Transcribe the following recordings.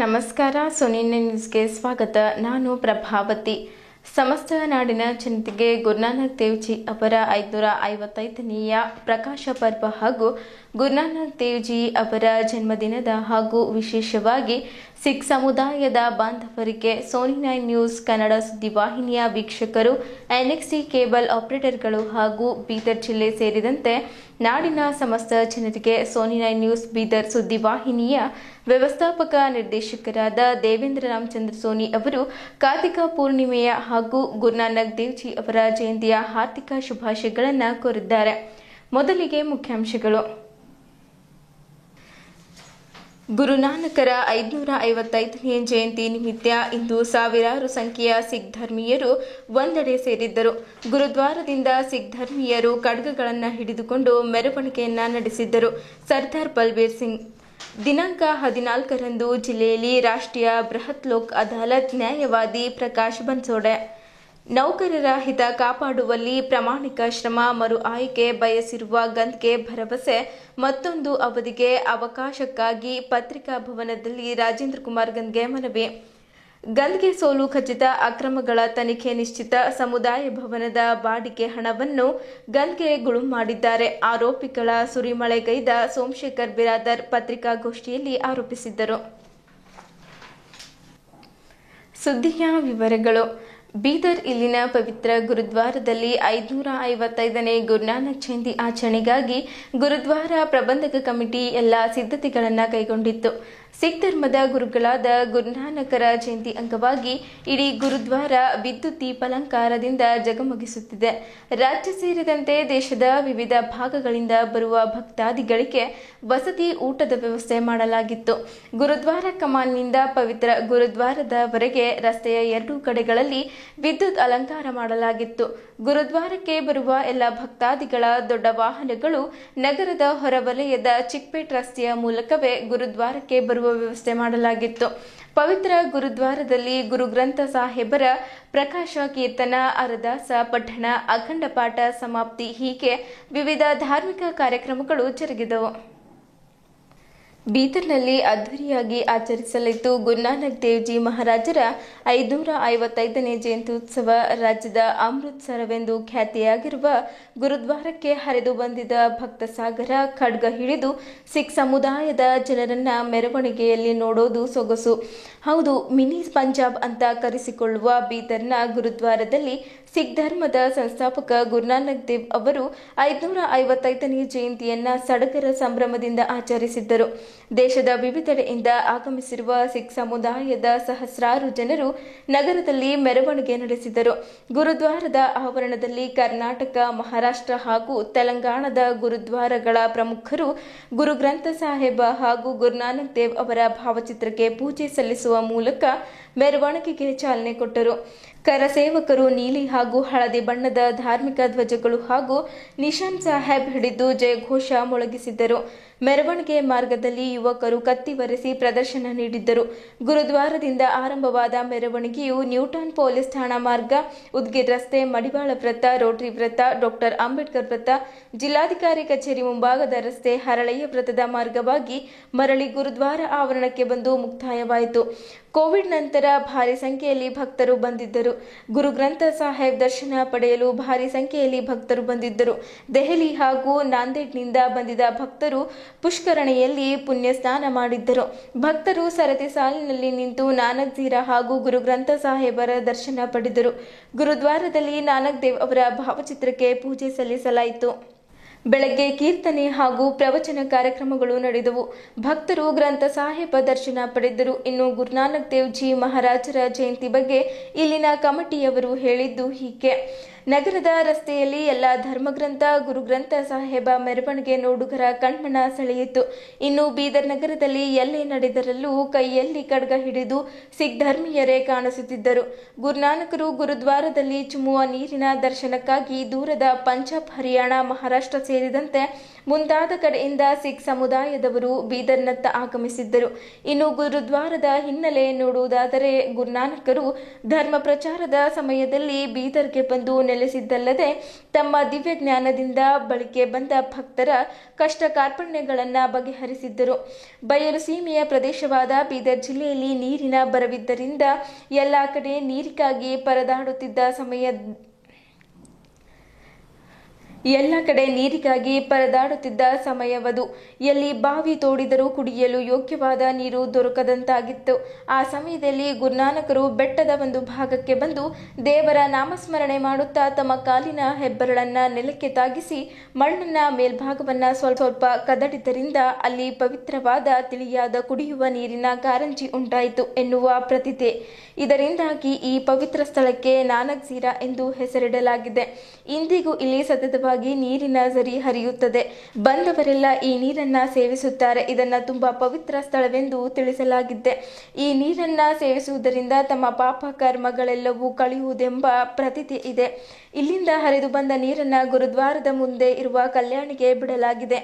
ನಮಸ್ಕಾರ. ಸೋನಿನ ನ್ಯೂಸ್ಗೆ ಸ್ವಾಗತ. ನಾನು ಪ್ರಭಾವತಿ. ಸಮಸ್ತ ನಾಡಿನ ಜನತೆಗೆ ಗುರುನಾನಕ್ ದೇವ್ಜಿ ಅವರ 555ನೇಯ ಪ್ರಕಾಶ ಪರ್ವ ಹಾಗೂ ಗುರುನಾನಕ್ ದೇವ್ಜಿ ಅವರ ಜನ್ಮದಿನದ ಹಾಗೂ ವಿಶೇಷವಾಗಿ ಸಿಖ್ ಸಮುದಾಯದ ಬಾಂಧವರಿಗೆ ಸೋನಿ ನ್ಯೂಸ್ ಕನ್ನಡ ಸುದ್ದಿವಾಹಿನಿಯ ವೀಕ್ಷಕರು, ಎನ್ಎಕ್ಸಿ ಕೇಬಲ್ ಆಪರೇಟರ್ಗಳು ಹಾಗೂ ಬೀದರ್ ಜಿಲ್ಲೆ ಸೇರಿದಂತೆ ನಾಡಿನ ಸಮಸ್ತ ಜನರಿಗೆ ಸೋನಿ ನ್ಯೂಸ್ ಬೀದರ್ ಸುದ್ದಿವಾಹಿನಿಯ ವ್ಯವಸ್ಥಾಪಕ ನಿರ್ದೇಶಕರಾದ ದೇವೇಂದ್ರ ರಾಮಚಂದ್ರ ಸೋನಿ ಅವರು ಕಾರ್ತಿಕ ಪೂರ್ಣಿಮೆಯ ಹಾಗೂ ಗುರುನಾನಕ್ ದೇವ್ಜಿ ಅವರ ಜಯಂತಿಯ ಹಾರ್ದಿಕ ಶುಭಾಶಯಗಳನ್ನು ಕೋರಿದ್ದಾರೆ. ಮೊದಲಿಗೆ ಮುಖ್ಯಾಂಶಗಳು. ಗುರುನಾನಕರ 555ನೇ ಜಯಂತಿ ನಿಮಿತ್ತ ಇಂದು ಸಾವಿರಾರು ಸಂಖ್ಯೆಯ ಸಿಖ್ ಧರ್ಮೀಯರು ಒಂದೆಡೆ ಸೇರಿದ್ದರು. ಗುರುದ್ವಾರದಿಂದ ಸಿಖ್ ಧರ್ಮೀಯರು ಖಡ್ಗಗಳನ್ನು ಹಿಡಿದುಕೊಂಡು ಮೆರವಣಿಗೆಯನ್ನ ನಡೆಸಿದ್ದರು. ಸರ್ದಾರ್ ಬಲ್ಬೀರ್ ಸಿಂಗ್ ದಿನಾಂಕ 14ರಂದು ಜಿಲ್ಲೆಯಲ್ಲಿ ರಾಷ್ಟ್ರೀಯ ಬೃಹತ್ ಲೋಕ್ ಅದಾಲತ್ ನ್ಯಾಯವಾದಿ ಪ್ರಕಾಶ್ ಬನ್ಸೋಡೆ ನೌಕರರ ಹಿತ ಕಾಪಾಡುವಲ್ಲಿ ಪ್ರಾಮಾಣಿಕ ಶ್ರಮ ಮರು ಆಯ್ಕೆ ಬಯಸಿರುವ ಗಂದ್ಗೆ ಭರವಸೆ ಮತ್ತೊಂದು ಅವಧಿಗೆ ಅವಕಾಶಕ್ಕಾಗಿ ಪತ್ರಿಕಾ ಭವನದಲ್ಲಿ ರಾಜೇಂದ್ರ ಕುಮಾರ್ ಗಂದ್ಗೆ ಮನವಿ. ಗಂದ್ಗೆ ಸೋಲು ಖಚಿತ, ಅಕ್ರಮಗಳ ತನಿಖೆ ನಿಶ್ಚಿತ, ಸಮುದಾಯ ಭವನದ ಬಾಡಿಗೆ ಹಣವನ್ನು ಗಂದ್ಗೆ ಗುಳುಂ ಮಾಡಿದ್ದಾರೆ. ಆರೋಪಿಗಳ ಸುರಿಮಳೆಗೈದ ಸೋಮಶೇಖರ್ ಬಿರಾದರ್ ಪತ್ರಿಕಾಗೋಷ್ಠಿಯಲ್ಲಿ ಆರೋಪಿಸಿದ್ದರು. ಸುದ್ದಿಯ ವಿವರಗಳು. ಬೀದರ್ ಇಲ್ಲಿನ ಪವಿತ್ರ ಗುರುದ್ವಾರದಲ್ಲಿ 555ನೇ ಗುರುನಾನಕ್ ಜಯಂತಿ ಆಚರಣೆಗಾಗಿ ಗುರುದ್ವಾರ ಪ್ರಬಂಧಕ ಕಮಿಟಿ ಎಲ್ಲ ಸಿದ್ಧತೆಗಳನ್ನು ಕೈಗೊಂಡಿತ್ತು. ಸಿಖ್ ಧರ್ಮದ ಗುರುಗಳಾದ ಗುರುನಾನಕರ ಜಯಂತಿ ಅಂಗವಾಗಿ ಇಡೀ ಗುರುದ್ವಾರ ವಿದ್ಯುತ್ ದೀಪಾಲಂಕಾರದಿಂದ ಜಗಮಗಿಸುತ್ತಿದೆ. ರಾಜ್ಯ ಸೇರಿದಂತೆ ದೇಶದ ವಿವಿಧ ಭಾಗಗಳಿಂದ ಬರುವ ಭಕ್ತಾದಿಗಳಿಗೆ ವಸತಿ ಊಟದ ವ್ಯವಸ್ಥೆ ಮಾಡಲಾಗಿತ್ತು. ಗುರುದ್ವಾರ ಕಮಾನ್ನಿಂದ ಪವಿತ್ರ ಗುರುದ್ವಾರದವರೆಗೆ ರಸ್ತೆಯ ಎರಡೂ ಕಡೆಗಳಲ್ಲಿ ವಿದ್ಯುತ್ ಅಲಂಕಾರ ಮಾಡಲಾಗಿತ್ತು. ಗುರುದ್ವಾರಕ್ಕೆ ಬರುವ ಎಲ್ಲ ಭಕ್ತಾದಿಗಳ ದೊಡ್ಡ ವಾಹನಗಳು ನಗರದ ಹೊರವಲಯದ ಚಿಕ್ಪೇಟ್ ರಸ್ತೆಯ ಮೂಲಕವೇ ಗುರುದ್ವಾರಕ್ಕೆ ಬರುವ ವ್ಯವಸ್ಥೆ ಮಾಡಲಾಗಿತ್ತು. ಪವಿತ್ರ ಗುರುದ್ವಾರದಲ್ಲಿ ಗುರು ಗ್ರಂಥ ಸಾಹೇಬರ ಪ್ರಕಾಶ ಕೀರ್ತನ, ಅರದಾಸ ಪಠಣ, ಅಖಂಡ ಪಾಠ ಸಮಾಪ್ತಿ ಹೀಗೆ ವಿವಿಧ ಧಾರ್ಮಿಕ ಕಾರ್ಯಕ್ರಮಗಳು ಜರುಗಿದವು. ಬೀದರ್ನಲ್ಲಿ ಅದ್ದೂರಿಯಾಗಿ ಆಚರಿಸಲಿದ್ದು ಗುರುನಾನಕ್ ದೇವ್ಜಿ ಮಹಾರಾಜರ 555ನೇ ಜಯಂತ್ಯುತ್ಸವ. ರಾಜ್ಯದ ಅಮೃತಸರವೆಂದು ಖ್ಯಾತಿಯಾಗಿರುವ ಗುರುದ್ವಾರಕ್ಕೆ ಹರಿದು ಬಂದಿದ್ದ ಭಕ್ತ ಸಾಗರ ಖಡ್ಗ ಹಿಡಿದು ಸಿಖ್ ಸಮುದಾಯದ ಜನರನ್ನ ಮೆರವಣಿಗೆಯಲ್ಲಿ ನೋಡೋದು ಸೊಗಸು. ಹೌದು, ಮಿನಿ ಪಂಜಾಬ್ ಅಂತ ಕರೆಸಿಕೊಳ್ಳುವ ಬೀದರ್ನ ಗುರುದ್ವಾರದಲ್ಲಿ ಸಿಖ್ ಧರ್ಮದ ಸಂಸ್ಥಾಪಕ ಗುರುನಾನಕ್ ದೇವ್ ಅವರು 555ನೇ ಜಯಂತಿಯನ್ನ ಸಡಗರ ಸಂಭ್ರಮದಿಂದ ಆಚರಿಸಿದ್ದರು. ದೇಶದ ವಿವಿಧೆಡೆಯಿಂದ ಆಗಮಿಸಿರುವ ಸಿಖ್ ಸಮುದಾಯದ ಸಹಸ್ರಾರು ಜನರು ನಗರದಲ್ಲಿ ಮೆರವಣಿಗೆ ನಡೆಸಿದರು. ಗುರುದ್ವಾರದ ಆವರಣದಲ್ಲಿ ಕರ್ನಾಟಕ, ಮಹಾರಾಷ್ಟ್ರ ಹಾಗೂ ತೆಲಂಗಾಣದ ಗುರುದ್ವಾರಗಳ ಪ್ರಮುಖರು ಗುರು ಗ್ರಂಥ ಸಾಹೇಬ ಹಾಗೂ ಗುರುನಾನಕ್ ದೇವ್ ಅವರ ಭಾವಚಿತ್ರಕ್ಕೆ ಪೂಜೆ ಸಲ್ಲಿಸುವ ಮೂಲಕ ಮೆರವಣಿಗೆಗೆ ಚಾಲನೆ ಕೊಟ್ಟರು. ಕರಸೇವಕರು ನೀಲಿ ಹಾಗೂ ಹಳದಿ ಬಣ್ಣದ ಧಾರ್ಮಿಕ ಧ್ವಜಗಳು ಹಾಗೂ ನಿಶಾನ್ ಸಾಹೇಬ್ ಹಿಡಿದು ಜಯಘೋಷ ಮೊಳಗಿಸಿದ್ದರು. ಮೆರವಣಿಗೆ ಮಾರ್ಗದಲ್ಲಿ ಯುವಕರು ಕತ್ತಿವರೆಸಿ ಪ್ರದರ್ಶನ ನೀಡಿದ್ದರು. ಗುರುದ್ವಾರದಿಂದ ಆರಂಭವಾದ ಮೆರವಣಿಗೆಯು ನ್ಯೂಟನ್ ಪೊಲೀಸ್ ಠಾಣಾ ಮಾರ್ಗ, ಉದ್ಗಿರ್ ರಸ್ತೆ, ಮಡಿವಾಳ ವೃತ್ತ, ರೋಟರಿ ವೃತ್ತ, ಡಾಕ್ಟರ್ ಅಂಬೇಡ್ಕರ್ ವೃತ್ತ, ಜಿಲ್ಲಾಧಿಕಾರಿ ಕಚೇರಿ ಮುಂಭಾಗದ ರಸ್ತೆ, ಹರಳೆಯ ವೃತ್ತದ ಮಾರ್ಗವಾಗಿ ಮರಳಿ ಗುರುದ್ವಾರ ಆವರಣಕ್ಕೆ ಬಂದು ಮುಕ್ತಾಯವಾಯಿತು. ಕೋವಿಡ್ ನಂತರ ಭಾರಿ ಸಂಖ್ಯೆಯಲ್ಲಿ ಭಕ್ತರು ಬಂದಿದ್ದರು. ಗುರು ಗ್ರಂಥ ಸಾಹೇಬ್ ದರ್ಶನ ಪಡೆಯಲು ಭಾರಿ ಸಂಖ್ಯೆಯಲ್ಲಿ ಭಕ್ತರು ಬಂದಿದ್ದರು. ದೆಹಲಿ ಹಾಗೂ ನಾಂದೇಡ್ನಿಂದ ಬಂದಿದ್ದ ಭಕ್ತರು ಪುಷ್ಕರಣಿಯಲ್ಲಿ ಪುಣ್ಯ ಸ್ನಾನ ಮಾಡಿದ್ದರು. ಭಕ್ತರು ಸರತಿ ಸಾಲಿನಲ್ಲಿ ನಿಂತು ನಾನಕ್ ಜೀರಾ ಹಾಗೂ ಗುರು ಗ್ರಂಥ ಸಾಹೇಬರ ದರ್ಶನ ಪಡೆದರು. ಗುರುದ್ವಾರದಲ್ಲಿ ನಾನಕ್ ದೇವ್ ಅವರ ಭಾವಚಿತ್ರಕ್ಕೆ ಪೂಜೆ ಸಲ್ಲಿಸಲಾಯಿತು. ಬೆಳಗ್ಗೆ ಕೀರ್ತನೆ ಹಾಗೂ ಪ್ರವಚನ ಕಾರ್ಯಕ್ರಮಗಳು ನಡೆದವು. ಭಕ್ತರು ಗ್ರಂಥ ಸಾಹೇಬ ದರ್ಶನ ಪಡೆದರು. ಇನ್ನು ಗುರುನಾನಕ್ ದೇವ್ಜಿ ಮಹಾರಾಜರ ಜಯಂತಿ ಬಗ್ಗೆ ಇಲ್ಲಿನ ಕಮಿಟಿಯವರು ಹೇಳಿದ್ದು ಹೀಗೆ. ನಗರದ ರಸ್ತೆಯಲ್ಲಿ ಎಲ್ಲ ಧರ್ಮಗ್ರಂಥ ಗುರುಗ್ರಂಥ ಸಾಹೇಬ ಮೆರವಣಿಗೆ ನೋಡುಗರ ಕಣ್ಮನ ಸೆಳೆಯಿತು. ಇನ್ನು ಬೀದರ್ ನಗರದಲ್ಲಿ ಎಲ್ಲೇ ನಡೆದರಲ್ಲೂ ಕೈಯಲ್ಲಿ ಖಡ್ಗ ಹಿಡಿದು ಸಿಖ್ ಧರ್ಮೀಯರೇ ಕಾಣಿಸುತ್ತಿದ್ದರು. ಗುರುನಾನಕರು ಗುರುದ್ವಾರದಲ್ಲಿ ಚಿಮ್ಮುವ ನೀರಿನ ದರ್ಶನಕ್ಕಾಗಿ ದೂರದ ಪಂಜಾಬ್, ಹರಿಯಾಣ, ಮಹಾರಾಷ್ಟ್ರ ಸೇರಿದಂತೆ ಮುಂತಾದ ಕಡೆಯಿಂದ ಸಿಖ್ ಸಮುದಾಯದವರು ಬೀದರ್ನತ್ತ ಆಗಮಿಸಿದ್ದರು. ಇನ್ನು ಗುರುದ್ವಾರದ ಹಿನ್ನೆಲೆ ನೋಡುವುದಾದರೆ ಗುರುನಾನಕರು ಧರ್ಮ ಪ್ರಚಾರದ ಸಮಯದಲ್ಲಿ ಬೀದರ್ಗೆ ಬಂದು ನೆಲೆಸಿದ್ದಲ್ಲದೆ ತಮ್ಮ ದಿವ್ಯ ಜ್ಞಾನದಿಂದ ಬಳಿಕೆ ಬಂದ ಭಕ್ತರ ಕಷ್ಟ ಕಾರ್ಪಣ್ಯಗಳನ್ನು ಬಗೆಹರಿಸಿದ್ದರು. ಬಯಲು ಸೀಮೆಯ ಪ್ರದೇಶವಾದ ಬೀದರ್ ಜಿಲ್ಲೆಯಲ್ಲಿ ನೀರಿನ ಬರವಿದ್ದರಿಂದ ಎಲ್ಲ ಕಡೆ ನೀರಿಗಾಗಿ ಪರದಾಡುತ್ತಿದ್ದ ಸಮಯವದು. ಎಲ್ಲಿ ಬಾವಿ ತೋಡಿದರೂ ಕುಡಿಯಲು ಯೋಗ್ಯವಾದ ನೀರು ದೊರಕದಂತಾಗಿತ್ತು. ಆ ಸಮಯದಲ್ಲಿ ಗುರುನಾನಕರು ಬೆಟ್ಟದ ಒಂದು ಭಾಗಕ್ಕೆ ಬಂದು ದೇವರ ನಾಮಸ್ಮರಣೆ ಮಾಡುತ್ತಾ ತಮ್ಮ ಕಾಲಿನ ಹೆಬ್ಬೆರಳನ್ನ ನೆಲಕ್ಕೆ ತಾಗಿಸಿ ಮಣ್ಣನ್ನ ಮೇಲ್ಭಾಗವನ್ನ ಸ್ವಲ್ಪ ಕದಡಿದ್ದರಿಂದ ಅಲ್ಲಿ ಪವಿತ್ರವಾದ ತಿಳಿಯಾದ ಕುಡಿಯುವ ನೀರಿನ ಕಾರಂಜಿ ಉಂಟಾಯಿತು ಎನ್ನುವ ಪ್ರತೀತಿ. ಇದರಿಂದಾಗಿ ಈ ಪವಿತ್ರ ಸ್ಥಳಕ್ಕೆ ನಾನಕ್ ಝೀರಾ ಎಂದು ಹೆಸರಿಡಲಾಗಿದೆ. ಇಂದಿಗೂ ಇಲ್ಲಿ ಸತತವಾಗಿ ನೀರಿನ ಝರಿ ಹರಿಯುತ್ತದೆ. ಬಂದವರೆಲ್ಲ ಈ ನೀರನ್ನ ಸೇವಿಸುತ್ತಾರೆ. ಇದನ್ನ ತುಂಬಾ ಪವಿತ್ರ ಸ್ಥಳವೆಂದು ತಿಳಿಸಲಾಗಿದೆ. ಈ ನೀರನ್ನ ಸೇವಿಸುವುದರಿಂದ ತಮ್ಮ ಪಾಪ ಕರ್ಮಗಳೆಲ್ಲವೂ ಕಳೆಯುವುದೆಂಬ ಪ್ರತೀತಿ ಇದೆ. ಇಲ್ಲಿಂದ ಹರಿದು ಬಂದ ನೀರನ್ನ ಗುರುದ್ವಾರದ ಮುಂದೆ ಇರುವ ಕಲ್ಯಾಣಿಗೆ ಬಿಡಲಾಗಿದೆ.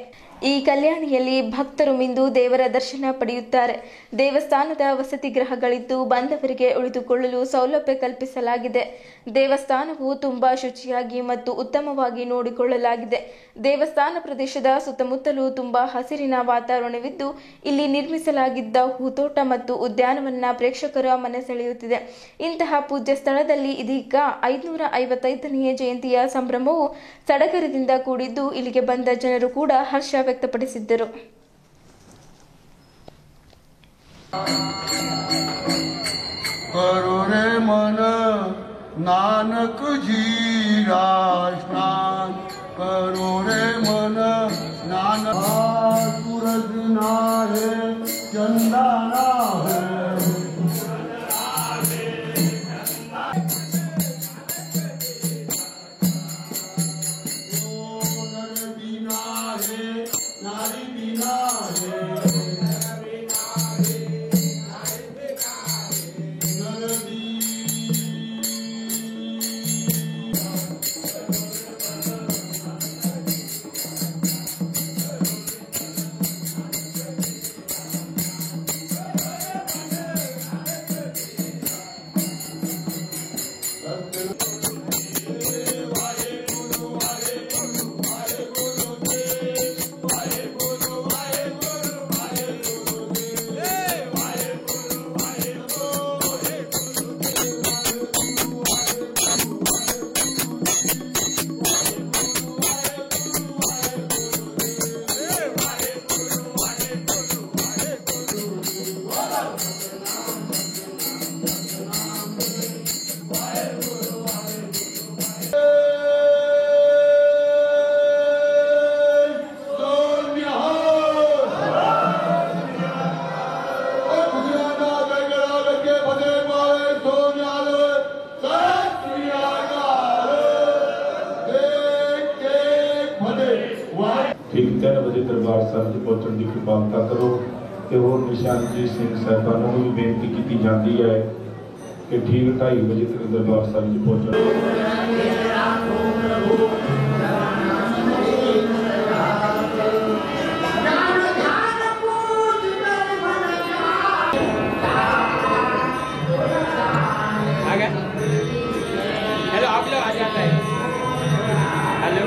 ಈ ಕಲ್ಯಾಣಿಯಲ್ಲಿ ಭಕ್ತರು ಮಿಂದು ದೇವರ ದರ್ಶನ ಪಡೆಯುತ್ತಾರೆ. ದೇವಸ್ಥಾನದ ವಸತಿ ಗೃಹಗಳಿದ್ದು ಬಂದವರಿಗೆ ಉಳಿದುಕೊಳ್ಳಲು ಸೌಲಭ್ಯ ಕಲ್ಪಿಸಲಾಗಿದೆ. ದೇವಸ್ಥಾನವು ತುಂಬಾ ಶುಚಿಯಾಗಿ ಮತ್ತು ಉತ್ತಮವಾಗಿ ನೋಡಿಕೊಳ್ಳಲಾಗಿದೆ. ದೇವಸ್ಥಾನ ಪ್ರದೇಶದ ಸುತ್ತಮುತ್ತಲೂ ತುಂಬಾ ಹಸಿರಿನ ವಾತಾವರಣವಿದ್ದು ಇಲ್ಲಿ ನಿರ್ಮಿಸಲಾಗಿದ್ದ ಹೂತೋಟ ಮತ್ತು ಉದ್ಯಾನವನ ಪ್ರೇಕ್ಷಕರ ಮನೆ ಸೆಳೆಯುತ್ತಿದೆ. ಇಂತಹ ಪೂಜ್ಯ ಸ್ಥಳದಲ್ಲಿ ಇದೀಗ 555ನೇ ಜಯಂತಿಯ ಸಂಭ್ರಮವು ಸಡಗರದಿಂದ ಕೂಡಿದ್ದು ಇಲ್ಲಿಗೆ ಬಂದ ಜನರು ಕೂಡ ಹರ್ಷ ವ್ಯಕ್ತಪಡಿಸಿದ್ದರು. करो रे मन नानक जीरा स्नान, करो रे मन नानक सूरज ना है चंदा ना है, नारी बिना है, ठीक 3 बजे दरबार साहब पहुंचने की कृपालता करो। तो होर निशानजीत सिंह साहबानों को भी बेनती की जाती है कि ठीक 2:30 बजे तक दरबार साहब पहुंचो। हेलो आप लोग आ जाता है। हेलो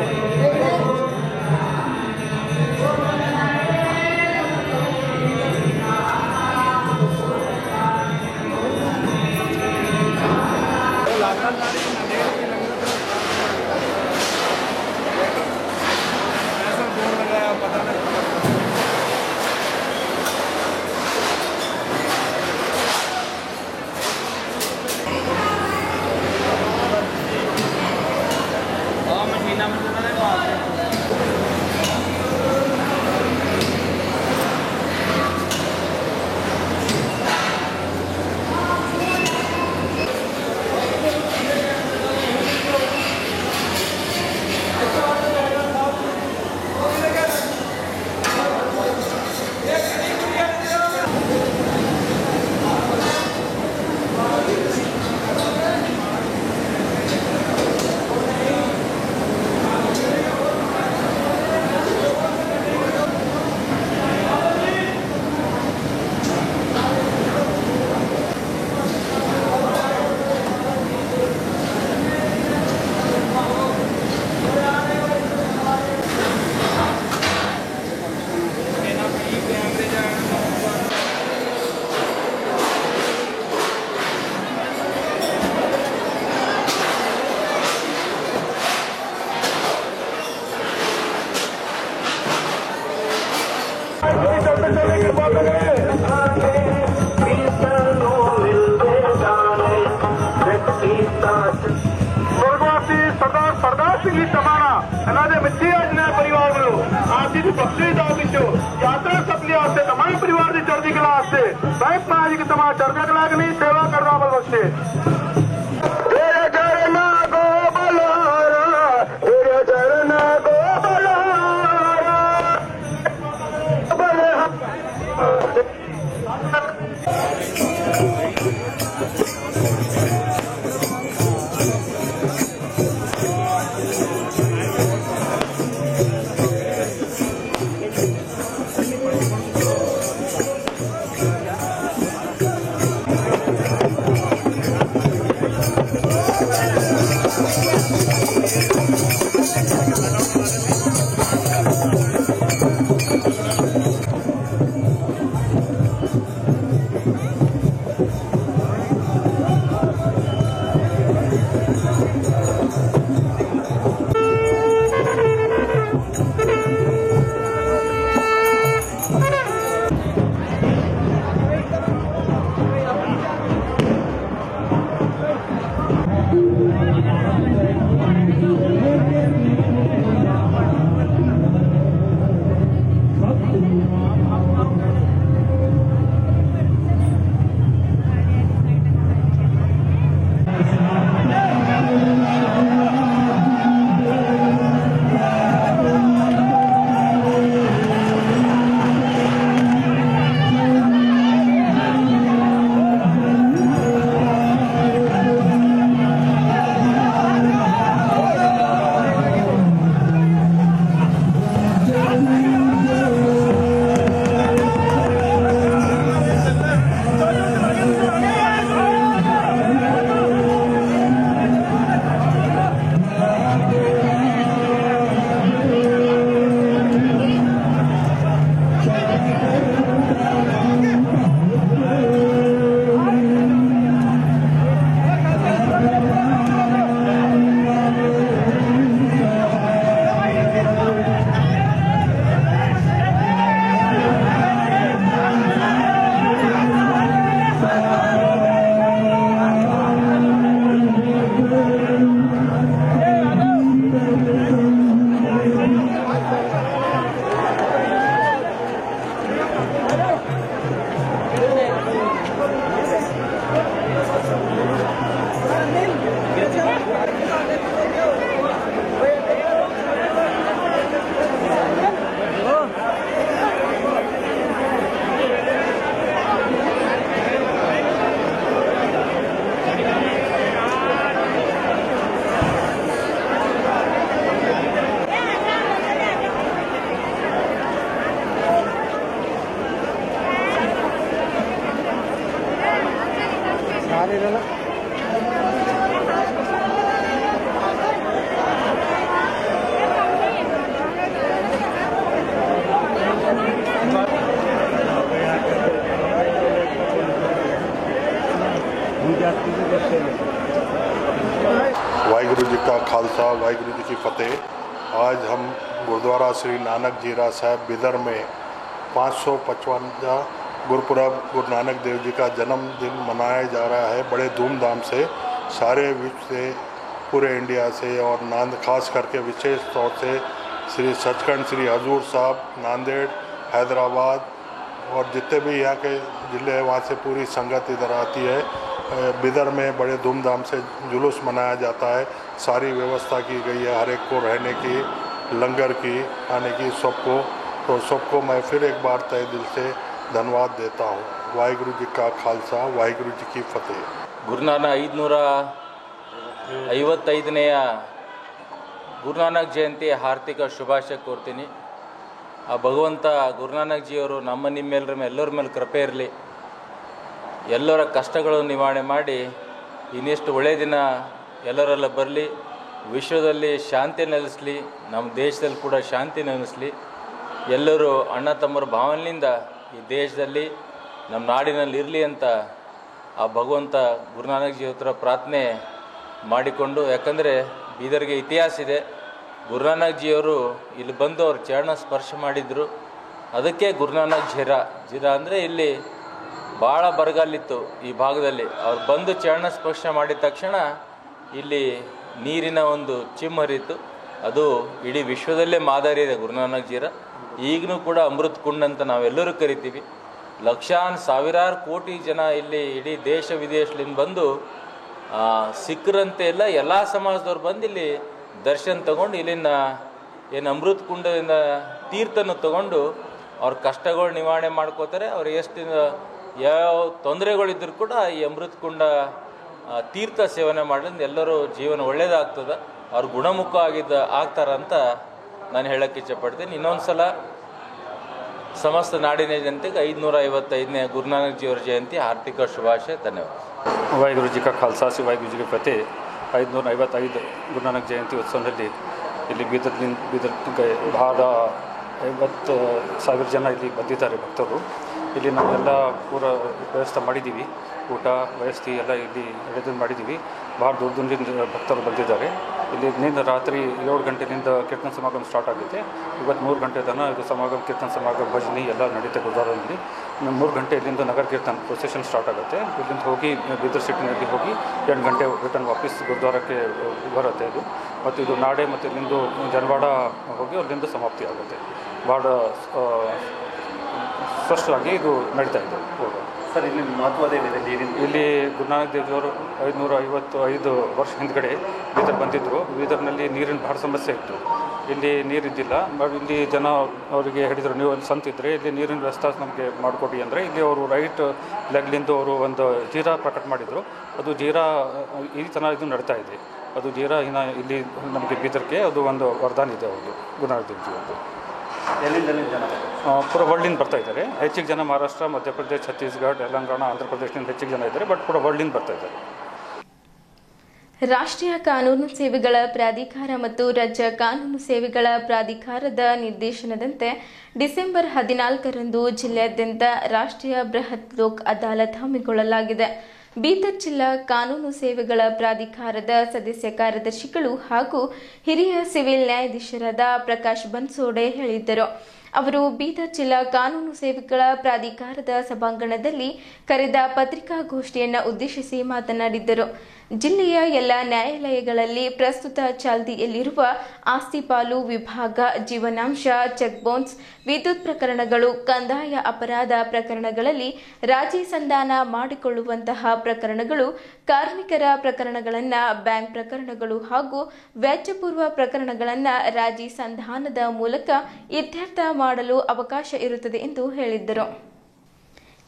साहेब माझी की तुम्हाला चर्चा लागली सेवा करना बलवते तेरे चरण को बलारा तेरे चरण को बलारा बले वाहिगुरु जी का खालसा वाहिगुरु जी की फतेह। आज हम गुरुद्वारा श्री नानक जीरा साहब बिदर में 555 गुरुपुरब गुरु नानक देव जी का जन्मदिन मनाया जा रहा है बड़े धूमधाम से। सारे विश्व से, पूरे इंडिया से और खास करके विशेष तौर से श्री सचखंड श्री हजूर साहब नांदेड़, हैदराबाद और जितने भी यहाँ के ज़िले हैं वहाँ से पूरी संगत इधर आती है। बिदर में बड़े धूमधाम से जुलूस मनाया जाता है। सारी व्यवस्था की गई है हर एक को रहने की, लंगर की, खाने की, सबको मैं फिर एक बार तहे दिल से धन्यवाद देता हूँ। वाहिगुरु जी का खालसा वाहिगुरु जी की फतेह। ಗುರುನಾನಕ್ 555ನೇ ಗುರುನಾನಕ್ ಜಯಂತಿ ಹಾರ್ದಿಕ ಶುಭಾಶಯ ಕೋರ್ತೀನಿ. ಆ ಭಗವಂತ ಗುರುನಾನಕ್ ಜಿಯವರು ನಮ್ಮ ಎಲ್ಲರ ಮೇಲೆ ಕೃಪೆ ಇರಲಿ, ಎಲ್ಲರ ಕಷ್ಟಗಳನ್ನು ನಿವಾರಣೆ ಮಾಡಿ ಇನ್ನಿಷ್ಟು ಒಳ್ಳೆಯ ದಿನ ಎಲ್ಲರೆಲ್ಲ ಬರಲಿ, ವಿಶ್ವದಲ್ಲಿ ಶಾಂತಿ ನೆಲೆಸಲಿ, ನಮ್ಮ ದೇಶದಲ್ಲಿ ಕೂಡ ಶಾಂತಿ ನೆಲೆಸಲಿ. ಎಲ್ಲರೂ ಅಣ್ಣ ತಮ್ಮರ ಭಾವನೆಯಿಂದ ಈ ದೇಶದಲ್ಲಿ ನಮ್ಮ ನಾಡಿನಲ್ಲಿ ಇರಲಿ ಅಂತ ಆ ಭಗವಂತ ಗುರುನಾನಕ್ ಜಿ ಹತ್ರ ಪ್ರಾರ್ಥನೆ ಮಾಡಿಕೊಂಡು, ಯಾಕಂದರೆ ಬೀದರ್ಗೆ ಇತಿಹಾಸ ಇದೆ. ಗುರುನಾನಕ್ ಜಿಯವರು ಇಲ್ಲಿ ಬಂದು ಅವ್ರ ಚರಣ ಸ್ಪರ್ಶ ಮಾಡಿದರು, ಅದಕ್ಕೆ ಗುರುನಾನಕ್ ಜಿರಾ ಅಂದರೆ ಇಲ್ಲಿ ಭಾಳ ಬರಗಾಲಿತ್ತು ಈ ಭಾಗದಲ್ಲಿ. ಅವ್ರು ಬಂದು ಚರಣ ಸ್ಪರ್ಶ ಮಾಡಿದ ತಕ್ಷಣ ಇಲ್ಲಿ ನೀರಿನ ಒಂದು ಚಿಮ್ ಹರಿತು. ಅದು ಇಡೀ ವಿಶ್ವದಲ್ಲೇ ಮಾದರಿ ಇದೆ ಗುರುನಾನಕ್ ಜಿರಾ. ಈಗಲೂ ಕೂಡ ಅಮೃತ್ ಕುಂಡ್ ಅಂತ ನಾವೆಲ್ಲರೂ ಕರಿತೀವಿ. ಸಾವಿರಾರು ಕೋಟಿ ಜನ ಇಲ್ಲಿ ಇಡೀ ದೇಶ ವಿದೇಶದಿಂದ ಬಂದು ಸಿಕ್ಕರಂತೆ ಎಲ್ಲ ಸಮಾಜದವ್ರು ಬಂದು ಇಲ್ಲಿ ದರ್ಶನ ತಗೊಂಡು ಇಲ್ಲಿನ ಏನು ಅಮೃತ ಕುಂಡದಿಂದ ತೀರ್ಥನ ತಗೊಂಡು ಅವ್ರ ಕಷ್ಟಗಳು ನಿವಾರಣೆ ಮಾಡ್ಕೋತಾರೆ. ಅವ್ರು ಎಷ್ಟು ಯಾವ ತೊಂದರೆಗಳಿದ್ದರೂ ಕೂಡ ಈ ಅಮೃತ ಕುಂಡ ತೀರ್ಥ ಸೇವನೆ ಮಾಡೋದ್ರಿಂದ ಎಲ್ಲರೂ ಜೀವನ ಒಳ್ಳೆಯದಾಗ್ತದೆ, ಅವ್ರು ಗುಣಮುಖ ಆಗ್ತಾರಂತ ನಾನು ಹೇಳೋಕ್ಕೆ ಇಷ್ಟಪಡ್ತೀನಿ. ಇನ್ನೊಂದು ಸಲ ಸಮಸ್ತ ನಾಡಿನ ಜನತೆಗೆ 555ನೇ ಗುರುನಾನಕ್ ಜಿಯವರ ಜಯಂತಿ ಆರ್ಥಿಕ ಶುಭಾಶಯ. ಧನ್ಯವಾದ. ವಾಹಿಗುರು ಜಿ ಕಾ ಖಾಲ್ಸಾ ಸಿ ವಾಹಿಗುರು ಜಿ ಕಿ ಫತೇಹ್. 555 ಗುರುನಾನಕ್ ಜಯಂತಿ ಉತ್ಸವದಲ್ಲಿ ಇಲ್ಲಿ ಬೀದರ್ ಭಾಳ 50,000 ಜನ ಇಲ್ಲಿ ಬಂದಿದ್ದಾರೆ ಭಕ್ತರು. ಇಲ್ಲಿ ನಾವೆಲ್ಲ ಪೂರ ವ್ಯವಸ್ಥೆ ಮಾಡಿದ್ದೀವಿ, ಊಟ ವ್ಯವಸ್ಥೆ ಎಲ್ಲ ಇಲ್ಲಿ ಹಿಡಿದು ಮಾಡಿದ್ದೀವಿ. ಭಾಳ ದೂರದಿಂದ ಭಕ್ತರು ಬಂದಿದ್ದಾರೆ. ಇಲ್ಲಿ ನಿನ್ನೆ ರಾತ್ರಿ 7 ಗಂಟೆಯಿಂದ ಕೀರ್ತನ ಸಮಾಗಮ ಸ್ಟಾರ್ಟ್ ಆಗುತ್ತೆ. ಇವತ್ತು 3 ಗಂಟೆ ತನಕ ಇದು ಸಮಾಗಮ, ಕೀರ್ತನ ಸಮಾಗಮ, ಭಜನೆ ಎಲ್ಲ ನಡೀತೆ ಗುರುದ್ವಾರದಲ್ಲಿ. 3 ಗಂಟೆ ಇಲ್ಲಿಂದ ನಗರ ಕೀರ್ತನ ಪ್ರೊಸೆಷನ್ ಸ್ಟಾರ್ಟ್ ಆಗುತ್ತೆ. ಇಲ್ಲಿಂದ ಹೋಗಿ ಬೀದರ್ ಸಿಟಿನಲ್ಲಿ ಹೋಗಿ 8 ಗಂಟೆ ರಿಟರ್ನ್ ವಾಪಸ್ ಗುರುದ್ವಾರಕ್ಕೆ ಬರುತ್ತೆ ಇದು. ಮತ್ತು ಇದು ನಾಡೆ ಮತ್ತು ಇಲ್ಲಿಂದು ಜನವಾಡ ಹೋಗಿ ಅಲ್ಲಿಂದ ಸಮಾಪ್ತಿ ಆಗುತ್ತೆ. ಭಾಳ ಸ್ಪಷ್ಟವಾಗಿ ಇದು ನಡೀತಾ ಇದೆ. ಸರ್, ಇಲ್ಲಿ ಮಹತ್ವದೇನಿದೆ ನೀರಿನ? ಇಲ್ಲಿ ಗುರುನಾನಕ್ ದೇವ್ಜಿಯವರು 555 ವರ್ಷ ಹಿಂದ್ಗಡೆ ಬೀದರ್ ಬಂದಿದ್ದರು. ಬೀದರ್ನಲ್ಲಿ ನೀರಿನ ಭಾಳ ಸಮಸ್ಯೆ ಇತ್ತು. ಇಲ್ಲಿ ನೀರಿದ್ದಿಲ್ಲ. ಇಲ್ಲಿ ಜನ ಅವರಿಗೆ ಹೇಳಿದರು, ನೀವು ಅಲ್ಲಿ ಸಂತಿದ್ರೆ ಇಲ್ಲಿ ನೀರಿನ ವ್ಯವಸ್ಥೆ ನಮಗೆ ಮಾಡಿಕೊಡಿ ಅಂದರೆ ಇಲ್ಲಿ ಅವರು ರೈಟ್ ಲೆಗ್ಲಿಂದ ಅವರು ಒಂದು ಜೀರಾ ಪ್ರಕಟ ಮಾಡಿದರು. ಅದು ಜೀರಾ ಈ ಥರ ಇದು ನಡೀತಾ ಇದೆ. ಅದು ಜೀರಾ ಇನ್ನು ಇಲ್ಲಿ ನಮಗೆ ಬೀದರ್ಗೆ ಅದು ಒಂದು ವರದಾನ ಇದೆ ಅವ್ರಿಗೆ ಗುರುನಾನಕ್ ದೇವ್ಜಿ ಒಂದು. ಎಲ್ಲಿಂದ ಜನ ಪೂರ ವರ್ಲ್ಡಿಂದ ಬರ್ತಾ ಇದ್ದಾರೆ. ಹೆಚ್ಚಿಗೆ ಜನ ಮಹಾರಾಷ್ಟ್ರ, ಮಧ್ಯಪ್ರದೇಶ, ಛತ್ತೀಸ್ಗಢ, ತೆಲಂಗಾಣ, ಆಂಧ್ರ ಪ್ರದೇಶದಿಂದ ಹೆಚ್ಚಿಗೆ ಜನ ಇದ್ದಾರೆ. ಬಟ್ ಪೂರ ವರ್ಲ್ಡಿಂದ ಬರ್ತಾ ಇದ್ದಾರೆ. ರಾಷ್ಟ್ರೀಯ ಕಾನೂನು ಸೇವೆಗಳ ಪ್ರಾಧಿಕಾರ ಮತ್ತು ರಾಜ್ಯ ಕಾನೂನು ಸೇವೆಗಳ ಪ್ರಾಧಿಕಾರದ ನಿರ್ದೇಶನದಂತೆ ಡಿಸೆಂಬರ್ 14ರಂದು ಜಿಲ್ಲೆಯಾದ್ಯಂತ ರಾಷ್ಟ್ರೀಯ ಬೃಹತ್ ಲೋಕ್ ಅದಾಲತ್ ಹಮ್ಮಿಕೊಳ್ಳಲಾಗಿದೆ. ಬೀದರ್ ಜಿಲ್ಲಾ ಕಾನೂನು ಸೇವೆಗಳ ಪ್ರಾಧಿಕಾರದ ಸದಸ್ಯ ಕಾರ್ಯದರ್ಶಿಗಳು ಹಾಗೂ ಹಿರಿಯ ಸಿವಿಲ್ ನ್ಯಾಯಾಧೀಶರಾದ ಪ್ರಕಾಶ್ ಬನ್ಸೋಡೆ ಹೇಳಿದ್ದರು. ಅವರು ಬೀದರ್ ಜಿಲ್ಲಾ ಕಾನೂನು ಸೇವೆಗಳ ಪ್ರಾಧಿಕಾರದ ಸಭಾಂಗಣದಲ್ಲಿ ಕರೆದ ಪತ್ರಿಕಾಗೋಷ್ಠಿಯನ್ನು ಉದ್ದೇಶಿಸಿ ಮಾತನಾಡಿದರು. ಜಿಲ್ಲೆಯ ಎಲ್ಲ ನ್ಯಾಯಾಲಯಗಳಲ್ಲಿ ಪ್ರಸ್ತುತ ಚಾಲ್ತಿಯಲ್ಲಿರುವ ಆಸ್ತಿ ಪಾಲು ವಿಭಾಗ, ಜೀವನಾಂಶ, ಚೆಕ್ ಬೌನ್ಸ್, ವಿದ್ಯುತ್ ಪ್ರಕರಣಗಳು, ಕಂದಾಯ ಅಪರಾಧ ಪ್ರಕರಣಗಳಲ್ಲಿ ರಾಜಿ ಸಂಧಾನ ಮಾಡಿಕೊಳ್ಳುವಂತಹ ಪ್ರಕರಣಗಳು, ಕಾರ್ಮಿಕರ ಪ್ರಕರಣಗಳನ್ನು, ಬ್ಯಾಂಕ್ ಪ್ರಕರಣಗಳು ಹಾಗೂ ವೆಚ್ಚಪೂರ್ವ ಪ್ರಕರಣಗಳನ್ನು ರಾಜಿ ಸಂಧಾನದ ಮೂಲಕ ಇತ್ಯರ್ಥ ಮಾಡಲು ಅವಕಾಶ ಇರುತ್ತದೆ ಎಂದು ಹೇಳಿದ್ದರು.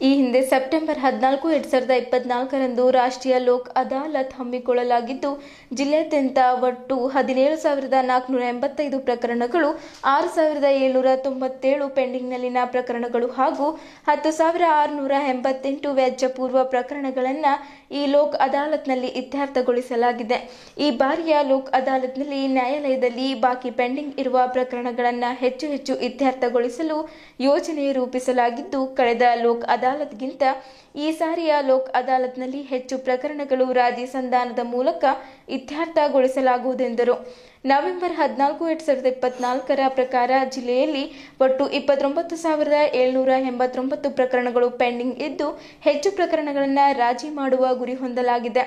ಈ ಹಿಂದೆ ಸೆಪ್ಟೆಂಬರ್ 14, 2024ರಂದು ರಾಷ್ಟ್ರೀಯ ಲೋಕ್ ಅದಾಲತ್ ಹಮ್ಮಿಕೊಳ್ಳಲಾಗಿದ್ದು, ಜಿಲ್ಲೆಯಾದ್ಯಂತ ಒಟ್ಟು 17,485 ಪ್ರಕರಣಗಳು, 6,797 ಪೆಂಡಿಂಗ್ನಲ್ಲಿನ ಪ್ರಕರಣಗಳು ಹಾಗೂ 10,688 ವೆಚ್ಚಪೂರ್ವ ಪ್ರಕರಣಗಳನ್ನು ಈ ಲೋಕ್ ಅದಾಲತ್ನಲ್ಲಿ ಇತ್ಯರ್ಥಗೊಳಿಸಲಾಗಿದೆ. ಈ ಬಾರಿಯ ಲೋಕ್ ಅದಾಲತ್ನಲ್ಲಿ ನ್ಯಾಯಾಲಯದಲ್ಲಿ ಬಾಕಿ ಪೆಂಡಿಂಗ್ ಇರುವ ಪ್ರಕರಣಗಳನ್ನು ಹೆಚ್ಚು ಇತ್ಯರ್ಥಗೊಳಿಸಲು ಯೋಜನೆ ರೂಪಿಸಲಾಗಿದ್ದು, ಕಳೆದ ಲೋಕ್ ಅದಾಲತ್ಗಿಂತ ಈ ಸಾರಿಯ ಲೋಕ್ ಅದಾಲತ್ನಲ್ಲಿ ಹೆಚ್ಚು ಪ್ರಕರಣಗಳು ರಾಜಿ ಸಂಧಾನದ ಮೂಲಕ ಇತ್ಯರ್ಥಗೊಳಿಸಲಾಗುವುದೆಂದರು. ನವೆಂಬರ್ 14, 2024ರ ಪ್ರಕಾರ ಜಿಲ್ಲೆಯಲ್ಲಿ ಒಟ್ಟು 29,789 ಪ್ರಕರಣಗಳು ಪೆಂಡಿಂಗ್ ಇದ್ದು, ಹೆಚ್ಚು ಪ್ರಕರಣಗಳನ್ನು ರಾಜಿ ಮಾಡುವ ಗುರಿ ಹೊಂದಲಾಗಿದೆ.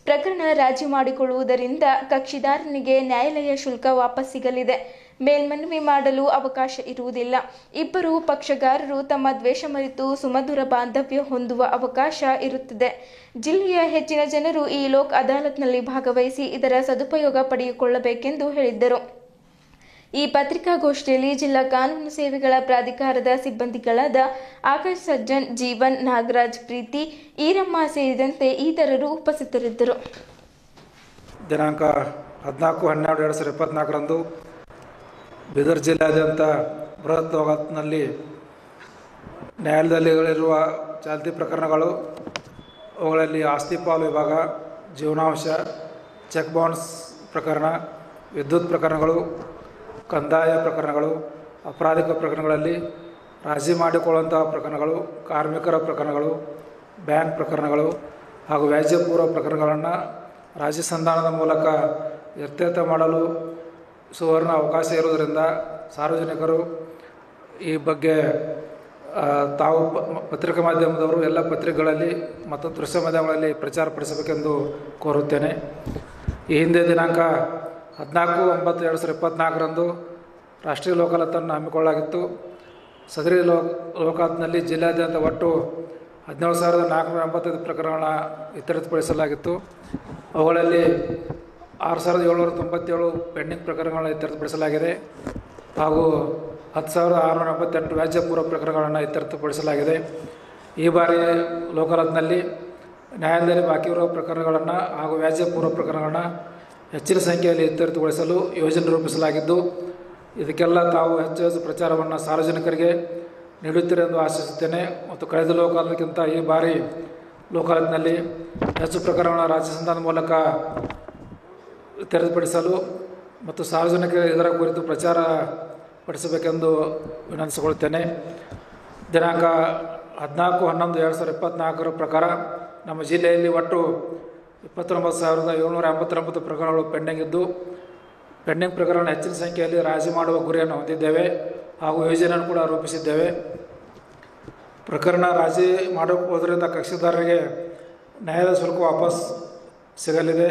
ಪ್ರಕರಣ ರಾಜಿ ಮಾಡಿಕೊಳ್ಳುವುದರಿಂದ ಕಕ್ಷಿದಾರನಿಗೆ ನ್ಯಾಯಾಲಯ ಶುಲ್ಕ ವಾಪಸ್ ಸಿಗಲಿದೆ. ಮೇಲ್ಮನವಿ ಮಾಡಲು ಅವಕಾಶ ಇರುವುದಿಲ್ಲ. ಇಬ್ಬರು ಪಕ್ಷಗಾರರು ತಮ್ಮ ದ್ವೇಷ ಮರೆತು ಸುಮಧುರ ಬಾಂಧವ್ಯ ಹೊಂದುವ ಅವಕಾಶ ಇರುತ್ತದೆ. ಜಿಲ್ಲೆಯ ಹೆಚ್ಚಿನ ಜನರು ಈ ಲೋಕ್ ಅದಾಲತ್ನಲ್ಲಿ ಭಾಗವಹಿಸಿ ಇದರ ಸದುಪಯೋಗ ಪಡೆದುಕೊಳ್ಳಬೇಕೆಂದು ಹೇಳಿದ್ದರು. ಈ ಪತ್ರಿಕಾಗೋಷ್ಠಿಯಲ್ಲಿ ಜಿಲ್ಲಾ ಕಾನೂನು ಸೇವೆಗಳ ಪ್ರಾಧಿಕಾರದ ಸಿಬ್ಬಂದಿಗಳಾದ ಆಕಾಶ್ ಸಜ್ಜನ್, ಜೀವನ್, ನಾಗರಾಜ್, ಪ್ರೀತಿ, ಈರಮ್ಮ ಸೇರಿದಂತೆ ಇತರರು ಉಪಸ್ಥಿತರಿದ್ದರು. ದಿನಾಂಕ 14/12/2024ರಂದು ಬೀದರ್ ಜಿಲ್ಲೆಯಾದ್ಯಂತ ಬೃಹತ್ ಲೋಕದಲ್ಲಿ ನ್ಯಾಯಾಲಯದಲ್ಲಿರುವ ಚಾಲ್ತಿ ಪ್ರಕರಣಗಳು, ಅವುಗಳಲ್ಲಿ ಆಸ್ತಿ ಪಾಲು ವಿಭಾಗ, ಜೀವನಾಂಶ, ಚೆಕ್ ಬೌನ್ಸ್ ಪ್ರಕರಣ, ವಿದ್ಯುತ್ ಪ್ರಕರಣಗಳು, ಕಂದಾಯ ಪ್ರಕರಣಗಳು, ಅಪರಾಧಿಕ ಪ್ರಕರಣಗಳಲ್ಲಿ ರಾಜಿ ಮಾಡಿಕೊಳ್ಳುವಂತಹ ಪ್ರಕರಣಗಳು, ಕಾರ್ಮಿಕರ ಪ್ರಕರಣಗಳು, ಬ್ಯಾಂಕ್ ಪ್ರಕರಣಗಳು ಹಾಗೂ ವ್ಯಾಜ್ಯಪೂರ್ವ ಪ್ರಕರಣಗಳನ್ನು ರಾಜಿ ಸಂಧಾನದ ಮೂಲಕ ಇತ್ಯರ್ಥ ಮಾಡಲು ಸುವರ್ಣ ಅವಕಾಶ ಇರುವುದರಿಂದ ಸಾರ್ವಜನಿಕರು ಈ ಬಗ್ಗೆ ತಾವು ಪತ್ರಿಕಾ ಮಾಧ್ಯಮದವರು ಎಲ್ಲ ಪತ್ರಿಕೆಗಳಲ್ಲಿ ಮತ್ತು ದೃಶ್ಯ ಮಾಧ್ಯಮಗಳಲ್ಲಿ ಪ್ರಚಾರಪಡಿಸಬೇಕೆಂದು ಕೋರುತ್ತೇನೆ. ಈ ಹಿಂದೆ ದಿನಾಂಕ 14/9/2024ರಂದು ರಾಷ್ಟ್ರೀಯ ಲೋಕ್ ಅದಾಲತನ್ನು ಹಮ್ಮಿಕೊಳ್ಳಲಾಗಿತ್ತು. ಸದರಿ ಲೋಕಾಯುಕ್ತನಲ್ಲಿ ಜಿಲ್ಲಾದ್ಯಂತ ಒಟ್ಟು 17,485 ಪ್ರಕರಣಗಳನ್ನು ಇತ್ಯರ್ಥಪಡಿಸಲಾಗಿತ್ತು. ಅವುಗಳಲ್ಲಿ 6,797 ಪೆಂಡಿಂಗ್ ಪ್ರಕರಣಗಳನ್ನು ಇತ್ಯರ್ಥಪಡಿಸಲಾಗಿದೆ ಹಾಗೂ 10,688 ವ್ಯಾಜ್ಯಪೂರ್ವ ಪ್ರಕರಣಗಳನ್ನು ಇತ್ಯರ್ಥಪಡಿಸಲಾಗಿದೆ. ಈ ಬಾರಿ ಲೋಕಾಯುಕ್ತನಲ್ಲಿ ನ್ಯಾಯಾಲಯದಲ್ಲಿ ಬಾಕಿ ಇರುವ ಪ್ರಕರಣಗಳನ್ನು ಹಾಗೂ ವ್ಯಾಜ್ಯಪೂರ್ವ ಪ್ರಕರಣಗಳನ್ನು ಹೆಚ್ಚಿನ ಸಂಖ್ಯೆಯಲ್ಲಿ ಇತ್ಯರ್ಥಗೊಳಿಸಲು ಯೋಜನೆ ರೂಪಿಸಲಾಗಿದ್ದು, ಇದಕ್ಕೆಲ್ಲ ತಾವು ಹೆಚ್ಚು ಪ್ರಚಾರವನ್ನು ಸಾರ್ವಜನಿಕರಿಗೆ ನೀಡುತ್ತೀರೆಂದು ಆಶಿಸುತ್ತೇನೆ. ಮತ್ತು ಕಳೆದ ಲೋಕಾಯುಕ್ತಕ್ಕಿಂತ ಈ ಬಾರಿ ಲೋಕಾಯುಕ್ತನಲ್ಲಿ ಹೆಚ್ಚು ಪ್ರಕರಣಗಳ ರಾಜ್ಯ ಸಂಧಾನದ ಮೂಲಕ ಇತ್ಯರ್ಥಪಡಿಸಲು ಮತ್ತು ಸಾರ್ವಜನಿಕರು ಇದರ ಕುರಿತು ಪ್ರಚಾರ ಪಡಿಸಬೇಕೆಂದು ವಿನಂತಿಸಿಕೊಳ್ಳುತ್ತೇನೆ. ದಿನಾಂಕ 14/11/2024 ಪ್ರಕಾರ ನಮ್ಮ ಜಿಲ್ಲೆಯಲ್ಲಿ ಒಟ್ಟು 29,789 ಪ್ರಕರಣಗಳು ಪೆಂಡಿಂಗ್ ಇದ್ದು, ಪೆಂಡಿಂಗ್ ಪ್ರಕರಣ ಹೆಚ್ಚಿನ ಸಂಖ್ಯೆಯಲ್ಲಿ ರಾಜಿ ಮಾಡುವ ಗುರಿಯನ್ನು ಹೊಂದಿದ್ದೇವೆ ಹಾಗೂ ಯೋಜನೆಯನ್ನು ಕೂಡ ರೂಪಿಸಿದ್ದೇವೆ. ಪ್ರಕರಣ ರಾಜಿ ಮಾಡುವುದರಿಂದ ಕಕ್ಷಿದಾರರಿಗೆ ನ್ಯಾಯದ ಶುಲ್ಕ ವಾಪಸ್ ಸಿಗಲಿದೆ.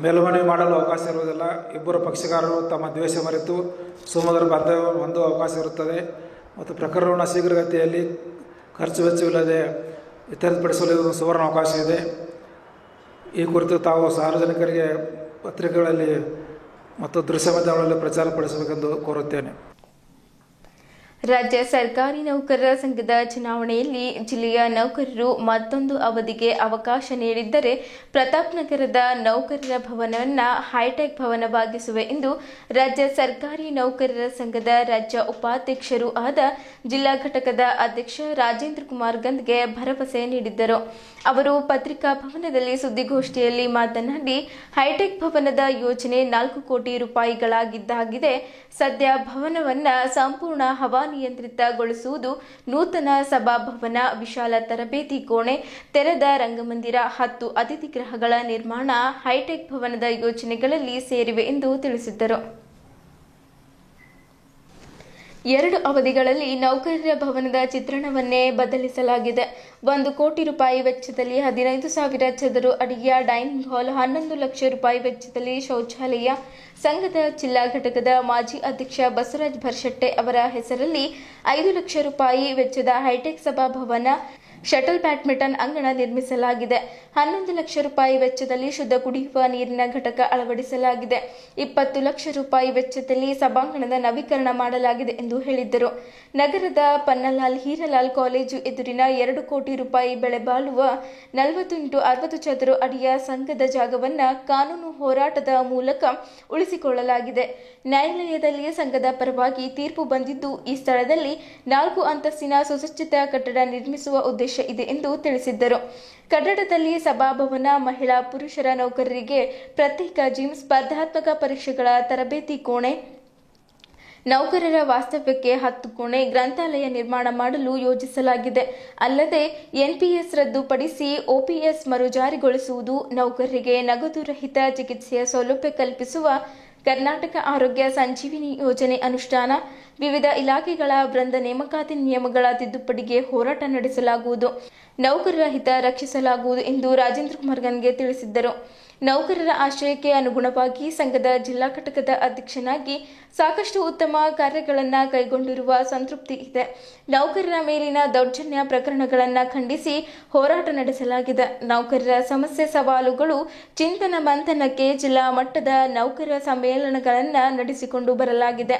ಮೇಲ್ಮನವಿ ಮಾಡಲು ಅವಕಾಶ ಇರುವುದಿಲ್ಲ. ಇಬ್ಬರು ಪಕ್ಷಗಾರರು ತಮ್ಮ ದ್ವೇಷ ಮರೆತು ಸುಮಧುರ ಬಾಂಧವ್ಯವನ್ನು ಹೊಂದುವ ಅವಕಾಶ ಇರುತ್ತದೆ ಮತ್ತು ಪ್ರಕರಣವನ್ನು ಶೀಘ್ರಗತಿಯಲ್ಲಿ ಖರ್ಚು ವೆಚ್ಚವಿಲ್ಲದೆ ಇತ್ಯರ್ಥಪಡಿಸಲು ಸುವರ್ಣ ಅವಕಾಶ ಇದೆ. ಈ ಕುರಿತು ತಾವು ಸಾರ್ವಜನಿಕರಿಗೆ ಪತ್ರಿಕೆಗಳಲ್ಲಿ ಮತ್ತು ದೃಶ್ಯ ಮಾಧ್ಯಮಗಳಲ್ಲಿ ಪ್ರಚಾರಪಡಿಸಬೇಕೆಂದು ಕೋರುತ್ತೇನೆ. ರಾಜ್ಯ ಸರ್ಕಾರಿ ನೌಕರರ ಸಂಘದ ಚುನಾವಣೆಯಲ್ಲಿ ಜಿಲ್ಲೆಯ ನೌಕರರು ಮತ್ತೊಂದು ಅವಧಿಗೆ ಅವಕಾಶ ನೀಡಿದ್ದರೆ ಪ್ರತಾಪ್ನಗರದ ನೌಕರರ ಭವನವನ್ನು ಹೈಟೆಕ್ ಭವನವಾಗಿಸುವೆ ಎಂದು ರಾಜ್ಯ ಸರ್ಕಾರಿ ನೌಕರರ ಸಂಘದ ರಾಜ್ಯ ಉಪಾಧ್ಯಕ್ಷರೂ ಆದ ಜಿಲ್ಲಾ ಘಟಕದ ಅಧ್ಯಕ್ಷ ರಾಜೇಂದ್ರ ಕುಮಾರ್ ಗಂದ್ಗೆ ಭರವಸೆ ನೀಡಿದ್ದರು. ಅವರು ಪತ್ರಿಕಾ ಭವನದಲ್ಲಿ ಸುದ್ದಿಗೋಷ್ಠಿಯಲ್ಲಿ ಮಾತನಾಡಿ, ಹೈಟೆಕ್ ಭವನದ ಯೋಜನೆ 4 ಕೋಟಿ ರೂಪಾಯಿಗಳಾಗಿದ್ದಾಗಿದೆ. ಸದ್ಯ ಭವನವನ್ನು ಸಂಪೂರ್ಣ ಹವಾನಿಯಂತ್ರಿತಗೊಳಿಸುವುದು, ನೂತನ ಸಭಾಭವನ, ವಿಶಾಲ ತರಬೇತಿ ಕೋಣೆ, ತೆರೆದ ರಂಗಮಂದಿರ, 10 ಅತಿಥಿ ಗೃಹಗಳ ನಿರ್ಮಾಣ ಹೈಟೆಕ್ ಭವನದ ಯೋಜನೆಗಳಲ್ಲಿ ಸೇರಿವೆ ಎಂದು ತಿಳಿಸಿದ್ದರು. 2 ಅವಧಿಗಳಲ್ಲಿ ನೌಕರರ ಭವನದ ಚಿತ್ರಣವನ್ನೇ ಬದಲಿಸಲಾಗಿದೆ. 1 ಕೋಟಿ ರೂಪಾಯಿ ವೆಚ್ಚದಲ್ಲಿ 15,000 ಚದರ ಅಡಿಯ ಡೈನಿಂಗ್ ಹಾಲ್, 11 ಲಕ್ಷ ರೂಪಾಯಿ ವೆಚ್ಚದಲ್ಲಿ ಶೌಚಾಲಯ. ಸಂಘದ ಜಿಲ್ಲಾ ಘಟಕದ ಮಾಜಿ ಅಧ್ಯಕ್ಷ ಬಸವರಾಜ ಭರ್ಶೆಟ್ಟೆ ಅವರ ಹೆಸರಲ್ಲಿ 5 ಲಕ್ಷ ರೂಪಾಯಿ ವೆಚ್ಚದ ಹೈಟೆಕ್ ಸಭಾಭವನ, ಶಟಲ್ ಬ್ಯಾಡ್ಮಿಂಟನ್ ಅಂಗಣ ನಿರ್ಮಿಸಲಾಗಿದೆ. 11 ಲಕ್ಷ ರೂಪಾಯಿ ವೆಚ್ಚದಲ್ಲಿ ಶುದ್ಧ ಕುಡಿಯುವ ನೀರಿನ ಘಟಕ ಅಳವಡಿಸಲಾಗಿದೆ. 20 ಲಕ್ಷ ರೂಪಾಯಿ ವೆಚ್ಚದಲ್ಲಿ ಸಭಾಂಗಣದ ನವೀಕರಣ ಮಾಡಲಾಗಿದೆ ಎಂದು ಹೇಳಿದ್ದರು. ನಗರದ ಪನ್ನಲಾಲ್ ಹೀರಲಾಲ್ ಕಾಲೇಜು ಎದುರಿನ 2 ಕೋಟಿ ರೂಪಾಯಿ ಬೆಲೆ ಬಾಳುವ 40x60 ಚದರ ಅಡಿಯ ಸಂಘದ ಜಾಗವನ್ನು ಕಾನೂನು ಹೋರಾಟದ ಮೂಲಕ ಉಳಿಸಿಕೊಳ್ಳಲಾಗಿದೆ. ನ್ಯಾಯಾಲಯದಲ್ಲಿ ಸಂಘದ ಪರವಾಗಿ ತೀರ್ಪು ಬಂದಿದ್ದು, ಈ ಸ್ಥಳದಲ್ಲಿ 4 ಅಂತಸ್ತಿನ ಸುಸಜ್ಜಿತ ಕಟ್ಟಡ ನಿರ್ಮಿಸುವ ಉದ್ದೇಶ ಇದೆ ಎಂದು ತಿಳಿಸಿದ್ದರು. ಕಟ್ಟಡದಲ್ಲಿ ಸಭಾಭವನ, ಮಹಿಳಾ ಪುರುಷರ ನೌಕರರಿಗೆ ಪ್ರತ್ಯೇಕ ಜಿಮ್, ಸ್ಪರ್ಧಾತ್ಮಕ ಪರೀಕ್ಷೆಗಳ ತರಬೇತಿ ಕೋಣೆ, ನೌಕರರ ವಾಸ್ತವ್ಯಕ್ಕೆ 10 ಕೋಣೆ, ಗ್ರಂಥಾಲಯ ನಿರ್ಮಾಣ ಮಾಡಲು ಯೋಜಿಸಲಾಗಿದೆ. ಅಲ್ಲದೆ ಎನ್ಪಿಎಸ್ ರದ್ದುಪಡಿಸಿ ಒಪಿಎಸ್ ಮರುಜಾರಿಗೊಳಿಸುವುದು, ನೌಕರರಿಗೆ ನಗದು ರಹಿತ ಚಿಕಿತ್ಸೆಯ ಸೌಲಭ್ಯ ಕಲ್ಪಿಸುವ, ಕರ್ನಾಟಕ ಆರೋಗ್ಯ ಸಂಜೀವಿನಿ ಯೋಜನೆ ಅನುಷ್ಠಾನ, ವಿವಿಧ ಇಲಾಖೆಗಳ ವೃಂದ ನೇಮಕಾತಿ ನಿಯಮಗಳ ತಿದ್ದುಪಡಿಗೆ ಹೋರಾಟ ನಡೆಸಲಾಗುವುದು, ನೌಕರರ ಹಿತ ರಕ್ಷಿಸಲಾಗುವುದು ಎಂದು ರಾಜೇಂದ್ರ ಕುಮಾರ್ ಗನ್ಗೆ ತಿಳಿಸಿದ್ದರು. ನೌಕರರ ಆಶಯಕ್ಕೆ ಅನುಗುಣವಾಗಿ ಸಂಘದ ಜಿಲ್ಲಾ ಘಟಕದ ಅಧ್ಯಕ್ಷನಾಗಿ ಸಾಕಷ್ಟು ಉತ್ತಮ ಕಾರ್ಯಗಳನ್ನು ಕೈಗೊಂಡಿರುವ ಸಂತೃಪ್ತಿ ಇದೆ. ನೌಕರರ ಮೇಲಿನ ದೌರ್ಜನ್ಯ ಪ್ರಕರಣಗಳನ್ನು ಖಂಡಿಸಿ ಹೋರಾಟ ನಡೆಸಲಾಗಿದೆ. ನೌಕರರ ಸಮಸ್ಯೆ ಸವಾಲುಗಳು ಚಿಂತನ ಮಂಥನಕ್ಕೆ ಜಿಲ್ಲಾ ಮಟ್ಟದ ನೌಕರರ ಸಮ್ಮೇಳನಗಳನ್ನು ನಡೆಸಿಕೊಂಡು ಬರಲಾಗಿದೆ.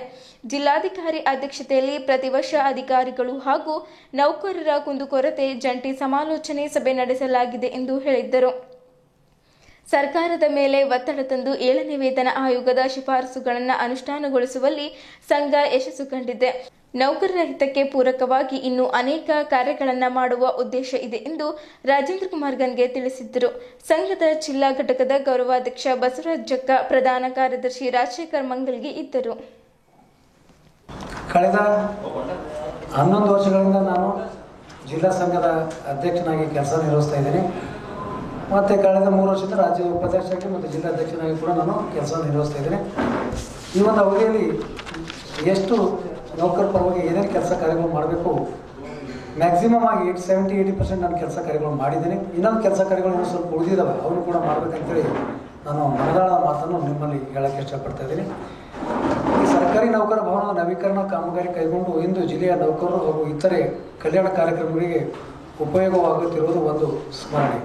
ಜಿಲ್ಲಾಧಿಕಾರಿ ಅಧ್ಯಕ್ಷತೆಯಲ್ಲಿ ಪ್ರತಿ ವರ್ಷ ಅಧಿಕಾರಿಗಳು ಹಾಗೂ ನೌಕರರ ಕುಂದುಕೊರತೆ ಜಂಟಿ ಸಮಾಲೋಚನೆ ಸಭೆ ನಡೆಸಲಾಗಿದೆ ಎಂದು ಹೇಳಿದ್ದರು. ಸರ್ಕಾರದ ಮೇಲೆ ಒತ್ತಡ ತಂದು 7ನೇ ವೇತನ ಆಯೋಗದ ಶಿಫಾರಸುಗಳನ್ನು ಅನುಷ್ಠಾನಗೊಳಿಸುವಲ್ಲಿ ಸಂಘ ಯಶಸ್ಸು ಕಂಡಿದೆ. ನೌಕರರ ಹಿತಕ್ಕೆ ಪೂರಕವಾಗಿ ಇನ್ನೂ ಅನೇಕ ಕಾರ್ಯಗಳನ್ನು ಮಾಡುವ ಉದ್ದೇಶ ಇದೆ ಎಂದು ರಾಜೇಂದ್ರ ಕುಮಾರ್ ಗನ್ಗೆ ತಿಳಿಸಿದ್ದರು. ಸಂಘದ ಜಿಲ್ಲಾ ಘಟಕದ ಗೌರವಾಧ್ಯಕ್ಷ ಬಸವರಾಜ ಜಕ್ಕ, ಪ್ರಧಾನ ಕಾರ್ಯದರ್ಶಿ ರಾಜಶೇಖರ್ ಮಂಗಲ್ಗೆ ಇದ್ದರು. ಕಳೆದ 11 ವರ್ಷಗಳಿಂದ ನಾನು ಜಿಲ್ಲಾ ಸಂಘದ ಅಧ್ಯಕ್ಷನಾಗಿ ಕೆಲಸ ನಿರ್ವಹಿಸ್ತಾ ಇದ್ದೀನಿ. ಮತ್ತು ಕಳೆದ 3 ವರ್ಷದಿಂದ ರಾಜ್ಯ ಉಪಾಧ್ಯಕ್ಷರಾಗಿ ಮತ್ತು ಜಿಲ್ಲಾಧ್ಯಕ್ಷನಾಗಿ ಕೂಡ ನಾನು ಕೆಲಸ ನಿರ್ವಹಿಸ್ತಾ ಇದ್ದೀನಿ. ಈ ಒಂದು ಅವಧಿಯಲ್ಲಿ ಎಷ್ಟು ನೌಕರ ಪರವಾಗಿ ಏನೇನು ಕೆಲಸ ಕಾರ್ಯಗಳು ಮಾಡಬೇಕು, ಮ್ಯಾಕ್ಸಿಮಮ್ ಆಗಿ 70-80% ನಾನು ಕೆಲಸ ಕಾರ್ಯಗಳು ಮಾಡಿದ್ದೀನಿ. ಇನ್ನೊಂದು ಕೆಲಸ ಕಾರ್ಯಗಳು ಇನ್ನೂ ಸ್ವಲ್ಪ ಉಳಿದಿದ್ದಾವೆ, ಅವರು ಕೂಡ ಮಾಡಬೇಕಂತೇಳಿ ನಾನು ಮನದಾಳದ ಮಾತನ್ನು ನಿಮ್ಮಲ್ಲಿ ಹೇಳೋಕ್ಕೆ ಇಷ್ಟಪಡ್ತಾ ಇದ್ದೀನಿ. ಈ ಸರ್ಕಾರಿ ನೌಕರ ಭವನದ ನವೀಕರಣ ಕಾಮಗಾರಿ ಕೈಗೊಂಡು ಇಂದು ಜಿಲ್ಲೆಯ ನೌಕರರು ಹಾಗೂ ಇತರೆ ಕಲ್ಯಾಣ ಕಾರ್ಯಕ್ರಮಗಳಿಗೆ ಉಪಯೋಗವಾಗುತ್ತಿರುವುದು ಒಂದು ಸ್ಮರಣೆ.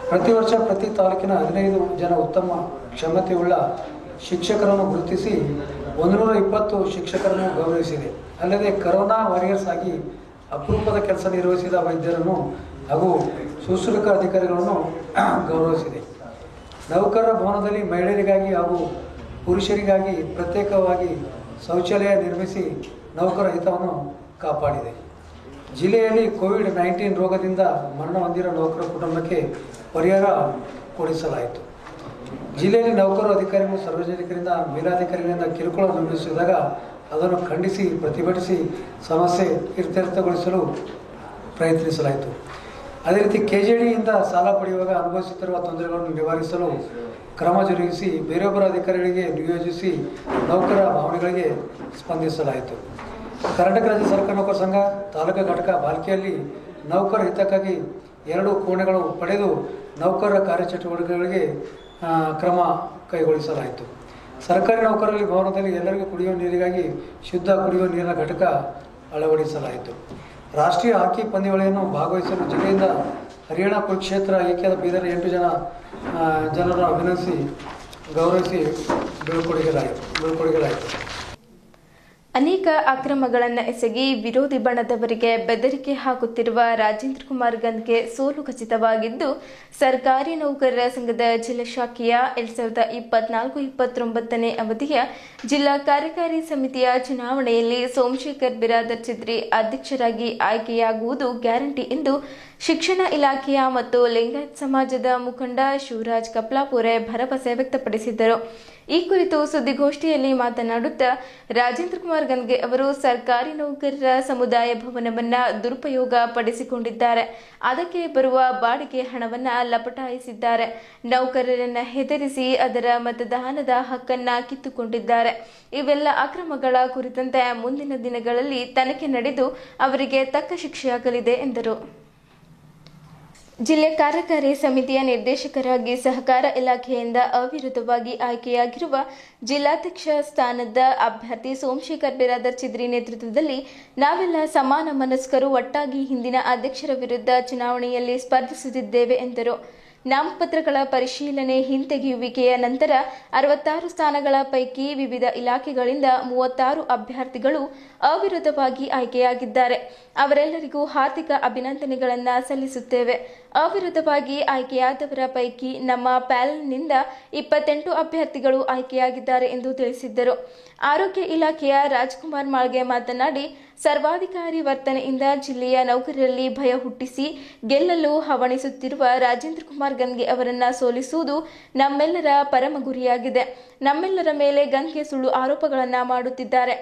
ಪ್ರತಿ ವರ್ಷ ಪ್ರತಿ ತಾಲೂಕಿನ 15 ಜನ ಉತ್ತಮ ಕ್ಷಮತೆಯುಳ್ಳ ಶಿಕ್ಷಕರನ್ನು ಗುರುತಿಸಿ 120 ಶಿಕ್ಷಕರನ್ನು ಗೌರವಿಸಿದೆ. ಅಲ್ಲದೆ ಕರೋನಾ ವಾರಿಯರ್ಸ್ ಆಗಿ ಅಪರೂಪದ ಕೆಲಸ ನಿರ್ವಹಿಸಿದ ವೈದ್ಯರನ್ನು ಹಾಗೂ ಶುಶ್ರೂಷಕ ಅಧಿಕಾರಿಗಳನ್ನು ಗೌರವಿಸಿದೆ. ನೌಕರರ ಭವನದಲ್ಲಿ ಮಹಿಳೆಯರಿಗಾಗಿ ಹಾಗೂ ಪುರುಷರಿಗಾಗಿ ಪ್ರತ್ಯೇಕವಾಗಿ ಶೌಚಾಲಯ ನಿರ್ಮಿಸಿ ನೌಕರ ಹಿತವನ್ನು ಕಾಪಾಡಿದೆ. ಜಿಲ್ಲೆಯಲ್ಲಿ ಕೋವಿಡ್-19 ರೋಗದಿಂದ ಮರಣ ಹೊಂದಿರುವ ನೌಕರ ಕುಟುಂಬಕ್ಕೆ ಪರಿಹಾರ ಕೊಡಿಸಲಾಯಿತು. ಜಿಲ್ಲೆಯಲ್ಲಿ ನೌಕರರು ಅಧಿಕಾರಿಗಳು ಸಾರ್ವಜನಿಕರಿಂದ ಮೇಲಾಧಿಕಾರಿಗಳಿಂದ ಕಿರುಕುಳ ಅನುಭವಿಸಿದಾಗ ಅದನ್ನು ಖಂಡಿಸಿ ಪ್ರತಿಭಟಿಸಿ ಸಮಸ್ಯೆ ಇತ್ಯರ್ಥಗೊಳಿಸಲು ಪ್ರಯತ್ನಿಸಲಾಯಿತು. ಅದೇ ರೀತಿ ಕೆಜೆಡಿಯಿಂದ ಸಾಲ ಪಡೆಯುವಾಗ ಅನುಭವಿಸುತ್ತಿರುವ ತೊಂದರೆಗಳನ್ನು ನಿವಾರಿಸಲು ಕ್ರಮ ಜರುಗಿಸಿ ಬೇರೊಬ್ಬರ ಅಧಿಕಾರಿಗಳಿಗೆ ನಿಯೋಜಿಸಿ ನೌಕರ ಭಾವನೆಗಳಿಗೆ ಸ್ಪಂದಿಸಲಾಯಿತು. ಕರ್ನಾಟಕ ರಾಜ್ಯ ಸರ್ಕಾರ ನೌಕರ ಸಂಘ ತಾಲೂಕು ಘಟಕ ಬಾಲ್ಕಿಯಲ್ಲಿ ನೌಕರ ಹಿತಕ್ಕಾಗಿ 2 ಕೋಣೆಗಳು ಪಡೆದು ನೌಕರರ ಕಾರ್ಯಚಟುವಟಿಕೆಗಳಿಗೆ ಕ್ರಮ ಕೈಗೊಳಿಸಲಾಯಿತು. ಸರ್ಕಾರಿ ನೌಕರರಲ್ಲಿ ಭವನದಲ್ಲಿ ಎಲ್ಲರಿಗೂ ಕುಡಿಯುವ ನೀರಿಗಾಗಿ ಶುದ್ಧ ಕುಡಿಯುವ ನೀರಿನ ಘಟಕ ಅಳವಡಿಸಲಾಯಿತು. ರಾಷ್ಟ್ರೀಯ ಹಾಕಿ ಪಂದ್ಯಾವಳಿಯನ್ನು ಭಾಗವಹಿಸಲು ಜಿಲ್ಲೆಯಿಂದ ಹರಿಯಾಣ ಕುರುಕ್ಷೇತ್ರ ಏಕೆಯಾದ ಬೀದರ್ 8 ಜನರನ್ನು ಅಭಿನಂದಿಸಿ ಗೌರವಿಸಿ ಬೀಳ್ಕೊಡುಗೆಲಾಯಿತು. ಅನೇಕ ಅಕ್ರಮಗಳನ್ನು ಎಸಗಿ ವಿರೋಧಿ ಬಣದವರಿಗೆ ಬೆದರಿಕೆ ಹಾಕುತ್ತಿರುವ ರಾಜೇಂದ್ರ ಕುಮಾರ್ ಗಂದ್ಗೆ ಸೋಲು ಖಚಿತವಾಗಿದ್ದು, ಸರ್ಕಾರಿ ನೌಕರರ ಸಂಘದ ಜಿಲ್ಲಾ ಶಾಖೆಯ 2024-29ನೇ ಅವಧಿಯ ಜಿಲ್ಲಾ ಕಾರ್ಯಕಾರಿ ಸಮಿತಿಯ ಚುನಾವಣೆಯಲ್ಲಿ ಸೋಮಶೇಖರ್ ಬಿರಾದರ್ ಚಿದ್ರಿ ಅಧ್ಯಕ್ಷರಾಗಿ ಆಯ್ಕೆಯಾಗುವುದು ಗ್ಯಾರಂಟಿ ಎಂದು ಶಿಕ್ಷಣ ಇಲಾಖೆಯ ಮತ್ತು ಲಿಂಗಾಯತ್ ಸಮಾಜದ ಮುಖಂಡ ಶಿವರಾಜ್ ಕಪ್ಲಾಪುರೆ ಭರವಸೆ ವ್ಯಕ್ತಪಡಿಸಿದ್ದರು. ಈ ಕುರಿತು ಸುದ್ದಿಗೋಷ್ಠಿಯಲ್ಲಿ ಮಾತನಾಡುತ್ತಾ ರಾಜೇಂದ್ರ ಕುಮಾರ್ ಗಂದ್ಗೆ ಅವರು ಸರ್ಕಾರಿ ನೌಕರರ ಸಮುದಾಯ ಭವನವನ್ನ ದುರುಪಯೋಗ ಪಡಿಸಿಕೊಂಡಿದ್ದಾರೆ. ಅದಕ್ಕೆ ಬರುವ ಬಾಡಿಗೆ ಹಣವನ್ನ ಲಪಟಾಯಿಸಿದ್ದಾರೆ. ನೌಕರರನ್ನ ಹೆದರಿಸಿ ಅದರ ಮತದಾನದ ಹಕ್ಕನ್ನ ಕಿತ್ತುಕೊಂಡಿದ್ದಾರೆ. ಇವೆಲ್ಲ ಅಕ್ರಮಗಳ ಕುರಿತಂತೆ ಮುಂದಿನ ದಿನಗಳಲ್ಲಿ ತನಿಖೆ ನಡೆದು ಅವರಿಗೆ ತಕ್ಕ ಶಿಕ್ಷೆಯಾಗಲಿದೆ ಎಂದರು. ಜಿಲ್ಲೆ ಕಾರ್ಯಕಾರಿ ಸಮಿತಿಯ ನಿರ್ದೇಶಕರಾಗಿ ಸಹಕಾರ ಇಲಾಖೆಯಿಂದ ಅವಿರೋಧವಾಗಿ ಆಯ್ಕೆಯಾಗಿರುವ ಜಿಲ್ಲಾಧ್ಯಕ್ಷ ಸ್ಥಾನದ ಅಭ್ಯರ್ಥಿ ಸೋಮಶೇಖರ್ ಬಿರಾದರ್ ಚಿದ್ರಿ ನೇತೃತ್ವದಲ್ಲಿ ನಾವೆಲ್ಲ ಸಮಾನ ಮನಸ್ಕರು ಒಟ್ಟಾಗಿ ಹಿಂದಿನ ಅಧ್ಯಕ್ಷರ ವಿರುದ್ಧ ಚುನಾವಣೆಯಲ್ಲಿ ಸ್ಪರ್ಧಿಸುತ್ತಿದ್ದೇವೆ ಎಂದರು. ನಾಮಪತ್ರಗಳ ಪರಿಶೀಲನೆ ಹಿಂತೆಗೆಯುವಿಕೆಯ ನಂತರ 66 ಸ್ಥಾನಗಳ ಪೈಕಿ ವಿವಿಧ ಇಲಾಖೆಗಳಿಂದ 36 ಅಭ್ಯರ್ಥಿಗಳು ಅವಿರೋಧವಾಗಿ ಆಯ್ಕೆಯಾಗಿದ್ದಾರೆ. ಅವರೆಲ್ಲರಿಗೂ ಹಾರ್ದಿಕ ಅಭಿನಂದನೆಗಳನ್ನು ಸಲ್ಲಿಸುತ್ತೇವೆ. ಅವಿರೋಧವಾಗಿ ಆಯ್ಕೆಯಾದವರ ಪೈಕಿ ನಮ್ಮ ಪ್ಯಾನೆಲ್ನಿಂದ 28 ಅಭ್ಯರ್ಥಿಗಳು ಆಯ್ಕೆಯಾಗಿದ್ದಾರೆ ಎಂದು ತಿಳಿಸಿದ್ದರು. ಆರೋಗ್ಯ ಇಲಾಖೆಯ ರಾಜ್ಕುಮಾರ್ ಮಾಳ್ಗೆ ಮಾತನಾಡಿ, ಸರ್ವಾಧಿಕಾರಿ ವರ್ತನೆಯಿಂದ ಜಿಲ್ಲೆಯ ನೌಕರರಲ್ಲಿ ಭಯ ಹುಟ್ಟಿಸಿ ಗೆಲ್ಲಲು ಹವಣಿಸುತ್ತಿರುವ ರಾಜೇಂದ್ರ ಕುಮಾರ್ ಗಂದ್ಗೆ ಅವರನ್ನ ಸೋಲಿಸುವುದು ನಮ್ಮೆಲ್ಲರ ಪರಮ ಗುರಿಯಾಗಿದೆ. ನಮ್ಮೆಲ್ಲರ ಮೇಲೆ ಗಂದ್ಗೆ ಸುಳ್ಳು ಆರೋಪಗಳನ್ನು ಮಾಡುತ್ತಿದ್ದಾರೆ.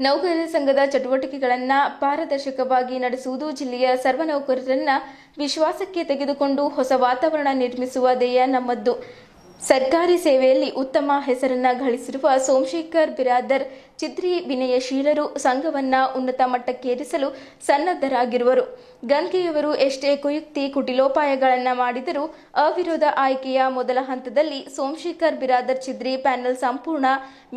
ನೌಕರರ ಸಂಘದ ಚಟುವಟಿಕೆಗಳನ್ನು ಪಾರದರ್ಶಕವಾಗಿ ನಡೆಸುವುದು, ಜಿಲ್ಲೆಯ ಸರ್ವ ನೌಕರರನ್ನ ವಿಶ್ವಾಸಕ್ಕೆ ತೆಗೆದುಕೊಂಡು ಹೊಸ ವಾತಾವರಣ ನಿರ್ಮಿಸುವ ಧ್ಯೇಯ ನಮ್ಮದ್ದು. ಸರ್ಕಾರಿ ಸೇವೆಯಲ್ಲಿ ಉತ್ತಮ ಹೆಸರನ್ನ ಗಳಿಸಿರುವ ಸೋಮಶೇಖರ್ ಬಿರಾದರ್ ಚಿದ್ರಿ ವಿನಯಶೀಲರು, ಸಂಘವನ್ನ ಉನ್ನತ ಮಟ್ಟಕ್ಕೇರಿಸಲು ಸನ್ನದ್ಧರಾಗಿರುವರು. ಗಂದ್ಗೆಯವರು ಎಷ್ಟೇ ಕುಯುಕ್ತಿ ಕುಟಿಲೋಪಾಯಗಳನ್ನು ಮಾಡಿದರೂ ಅವಿರೋಧ ಆಯ್ಕೆಯ ಮೊದಲ ಹಂತದಲ್ಲಿ ಸೋಮಶೇಖರ್ ಬಿರಾದರ್ ಚಿದ್ರಿ ಪ್ಯಾನೆಲ್ ಸಂಪೂರ್ಣ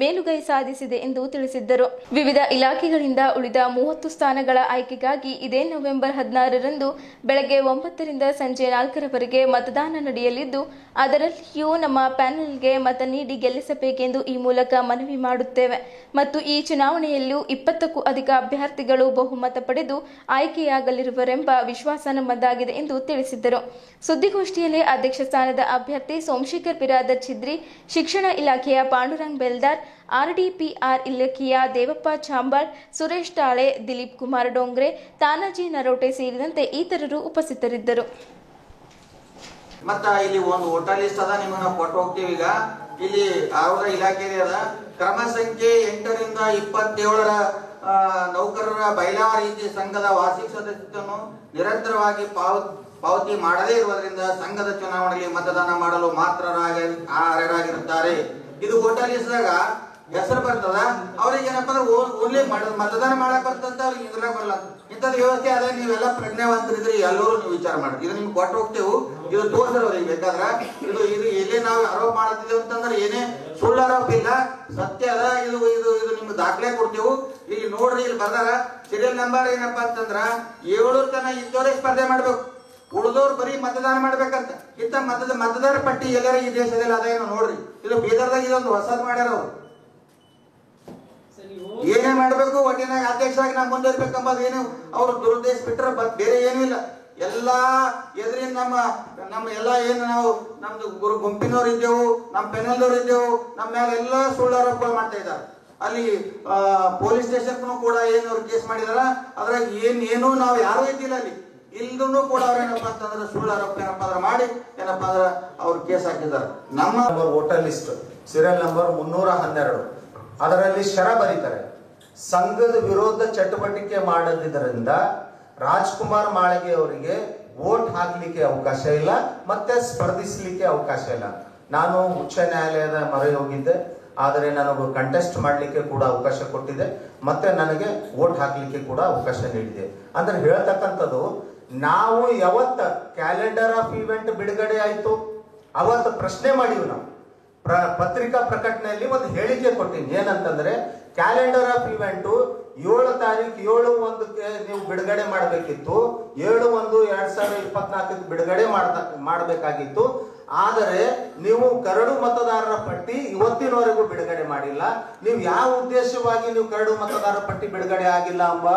ಮೇಲುಗೈ ಸಾಧಿಸಿದೆ ಎಂದು ತಿಳಿಸಿದ್ದರು. ವಿವಿಧ ಇಲಾಖೆಗಳಿಂದ ಉಳಿದ 30 ಸ್ಥಾನಗಳ ಆಯ್ಕೆಗಾಗಿ ಇದೇ ನವೆಂಬರ್ 16ರಂದು ಬೆಳಗ್ಗೆ 9ರಿಂದ ಸಂಜೆ 4ರವರೆಗೆ ಮತದಾನ ನಡೆಯಲಿದ್ದು, ಅದರಲ್ಲಿಯೂ ನಮ್ಮ ಪ್ಯಾನೆಲ್ಗೆ ಮತ ನೀಡಿ ಗೆಲ್ಲಿಸಬೇಕೆಂದು ಈ ಮೂಲಕ ಮನವಿ ಮಾಡುತ್ತೇವೆ ಮತ್ತು ಈ ಚುನಾವಣೆಯಲ್ಲೂ 20ಕ್ಕೂ ಅಧಿಕ ಅಭ್ಯರ್ಥಿಗಳು ಬಹುಮತ ಪಡೆದು ಆಯ್ಕೆಯಾಗಲಿರುವರೆಂಬ ವಿಶ್ವಾಸ ನಮ್ಮದಾಗಿದೆ ಎಂದು ತಿಳಿಸಿದ್ದರು. ಸುದ್ದಿಗೋಷ್ಠಿಯಲ್ಲಿ ಅಧ್ಯಕ್ಷ ಸ್ಥಾನದ ಅಭ್ಯರ್ಥಿ ಸೋಮಶೇಖರ್ ಬಿರಾದರ್ ಚಿದ್ರಿ, ಶಿಕ್ಷಣ ಇಲಾಖೆಯ ಪಾಂಡುರಂಗ್ ಬೆಲ್ದಾರ್, ಆರ್ಡಿಪಿಆರ್ ಇಲಾಖೆಯ ದೇವಪ್ಪ ಚಾಂಬಾಳ್, ಸುರೇಶ್ ಟಾಳೆ, ದಿಲೀಪ್ ಕುಮಾರ್ ಡೋಂಗ್ರೆ, ತಾನಾಜಿ ನರೋಟೆ ಸೇರಿದಂತೆ ಇತರರು ಉಪಸ್ಥಿತರಿದ್ದರು. ಮತ್ತ ಇಲ್ಲಿ ಒಂದು ವೋಟರ್ ಲಿಸ್ಟ್ ಅದ, ನಿಮ್ಮನ್ನ ಕೊಟ್ಟು ಹೋಗ್ತೀವಿ. ಈಗ ಇಲ್ಲಿ ಆರೋಗ್ಯ ಇಲಾಖೆ ಅದ. ಕ್ರಮ ಸಂಖ್ಯೆ 8ರಿಂದ 27ರ ನೌಕರರ ಬಯಲಾ ರೀತಿ ಸಂಘದ ವಾರ್ಷಿಕ ಸದಸ್ಯತ್ವವನ್ನು ನಿರಂತರವಾಗಿ ಪಾವತಿ ಮಾಡದೇ ಇರುವುದರಿಂದ ಸಂಘದ ಚುನಾವಣೆಯಲ್ಲಿ ಮತದಾನ ಮಾಡಲು ಮಾತ್ರ ಅರ್ಹರಾಗಿರುತ್ತಾರೆ. ಇದು ವೋಟರ್ ಲಿಸ್ಟ್ದಾಗ ಹೆಸರು ಬರ್ತದ ಅವ್ರಿಗೆ ಏನಪ್ಪಾ ಅಂದ್ರೆ ಓನ್ಲಿ ಮತದಾನ ಮಾಡಕ್ ಬರ್ತಂತ ಅವ್ರಿಗೆ ನಿಂದ್ರಾಗ ಬರಲ್ಲ. ಇಂಥದ್ದು ವ್ಯವಸ್ಥೆ ಅದ. ನೀವೆಲ್ಲ ಪ್ರಜ್ಞಾವಂತರಿದ್ರಿ, ಎಲ್ಲರೂ ನೀವು ವಿಚಾರ ಮಾಡ್ರಿ. ಇದು ನಿಮ್ಗೆ ಕೊಟ್ಟು ಹೋಗ್ತೇವೆ, ಇದು ತೋರ್ಸ್ರಿ ಅವ್ರಿಗೆ ಬೇಕಾದ್ರ. ಇದು ಎಲ್ಲೇ ನಾವು ಆರೋಪ ಮಾಡ್ತಿದ್ದೇವೆ ಅಂತಂದ್ರೆ ಏನೇ ಸುಳ್ಳು ಆರೋಪ ಇಲ್ಲ, ಸತ್ಯ ಅದ. ಇದು ಇದು ಇದು ನಿಮ್ಗೆ ದಾಖಲೆ ಕೊಡ್ತೇವೆ. ಈಗ ನೋಡ್ರಿ, ಇಲ್ಲಿ ಬರ್ದಾರ ಸೀರಿಯಲ್ ನಂಬರ್ ಏನಪ್ಪಾ ಅಂತಂದ್ರ 7 ತನ ಇದ್ದವರೇ ಸ್ಪರ್ಧೆ ಮಾಡ್ಬೇಕು, ಉಳಿದವ್ರು ಬರೀ ಮತದಾನ ಮಾಡ್ಬೇಕಂತ. ಇಂಥ ಮತದಾರ ಪಟ್ಟಿ ಎಲ್ಲರ ಈ ದೇಶದಲ್ಲಿ ಅದೇನೋ ನೋಡ್ರಿ. ಇದು ಬೀದರ್ದಾಗ ಇದೊಂದು ಹೊಸದ್ ಮಾಡ್ಯಾರ ಅವ್ರು. ಏನೇ ಮಾಡ್ಬೇಕು, ಒಟ್ಟಿನಾಗ ಅಧ್ಯಕ್ಷರಾಗಿ ನಾವು ಮುಂದುವರ್ಬೇಕಂಬುದು ಏನು ಅವ್ರು ದುರುದ್ದೇಶ ಬಿಟ್ಟರೆ ಬೇರೆ ಏನೂ ಇಲ್ಲ. ಎಲ್ಲಾ ಎದುರಿನ ನಮ್ಮ ಎಲ್ಲ ಏನು ನಾವು ನಮ್ದು ಗುಂಪಿನವ್ರು ಇದ್ದೆವು, ನಮ್ಮ ಪೆನಲ್ದವ್ರು ಇದ್ದೆವು, ನಮ್ಮ ಮೇಲೆ ಎಲ್ಲ ಸುಳ್ಳು ಆರೋಪಗಳು ಮಾಡ್ತಾ ಇದ್ದಾರೆ. ಅಲ್ಲಿ ಪೊಲೀಸ್ ಸ್ಟೇಷನ್ ಕೂಡ ಏನು ಅವ್ರು ಕೇಸ್ ಮಾಡಿದಾರ, ಅದ್ರಾಗ ಏನು ನಾವು ಯಾರು ಇದ್ದಿಲ್ಲ ಅಲ್ಲಿ. ಇಲ್ದೂ ಕೂಡ ಅವ್ರ ಏನಪ್ಪಾ ಅಂತಂದ್ರೆ ಸುಳ್ಳು ಆರೋಪ ಏನಪ್ಪಾ ಅಂದ್ರೆ ಮಾಡಿ ಏನಪ್ಪಾ ಅಂದ್ರೆ ಅವ್ರು ಕೇಸ್ ಹಾಕಿದ್ದಾರೆ. ನಮ್ಮ ವೋಟರ್ ಲಿಸ್ಟ್ ಸೀರಿಯಲ್ ನಂಬರ್ 312 ಅದರಲ್ಲಿ ಶರ ಬರೀತಾರೆ, ಸಂಘದ ವಿರೋಧ ಚಟುವಟಿಕೆ ಮಾಡದಿದ್ದರಿಂದ ರಾಜ್ಕುಮಾರ್ ಮಾಳಿಗೆ ಅವರಿಗೆ ವೋಟ್ ಹಾಕ್ಲಿಕ್ಕೆ ಅವಕಾಶ ಇಲ್ಲ, ಮತ್ತೆ ಸ್ಪರ್ಧಿಸಲಿಕ್ಕೆ ಅವಕಾಶ ಇಲ್ಲ. ನಾನು ಉಚ್ಚ ನ್ಯಾಯಾಲಯದ ಮೊರೆ ಹೋಗಿದ್ದೆ, ಆದರೆ ನನಗೆ ಕಂಟೆಸ್ಟ್ ಮಾಡಲಿಕ್ಕೆ ಕೂಡ ಅವಕಾಶ ಕೊಟ್ಟಿದೆ, ಮತ್ತೆ ನನಗೆ ವೋಟ್ ಹಾಕ್ಲಿಕ್ಕೆ ಕೂಡ ಅವಕಾಶ ನೀಡಿದೆ. ಅಂದ್ರೆ ಹೇಳ್ತಕ್ಕಂಥದ್ದು, ನಾವು ಯಾವತ್ತ ಕ್ಯಾಲೆಂಡರ್ ಆಫ್ ಇವೆಂಟ್ ಬಿಡುಗಡೆ ಆಯ್ತು ಅವತ್ತು ಪ್ರಶ್ನೆ ಮಾಡಿವಿ. ನಾವು ಪತ್ರಿಕಾ ಪ್ರಕಟಣೆಯಲ್ಲಿ ಒಂದು ಹೇಳಿಕೆ ಕೊಟ್ಟಿನಿ, ಏನಂತಂದ್ರೆ ಕ್ಯಾಲೆಂಡರ್ ಆಫ್ ಇವೆಂಟ್ 7 ತಾರೀಕು 7/1 ನೀವು ಬಿಡುಗಡೆ ಮಾಡಬೇಕಿತ್ತು, 7/1/2024 ಬಿಡುಗಡೆ ಮಾಡಬೇಕಾಗಿತ್ತು. ಆದರೆ ನೀವು ಕರಡು ಮತದಾರರ ಪಟ್ಟಿ ಇವತ್ತಿನವರೆಗೂ ಬಿಡುಗಡೆ ಮಾಡಿಲ್ಲ. ನೀವು ಯಾವ ಉದ್ದೇಶವಾಗಿ ನೀವು ಕರಡು ಮತದಾರರ ಪಟ್ಟಿ ಬಿಡುಗಡೆ ಆಗಿಲ್ಲ ಎಂಬ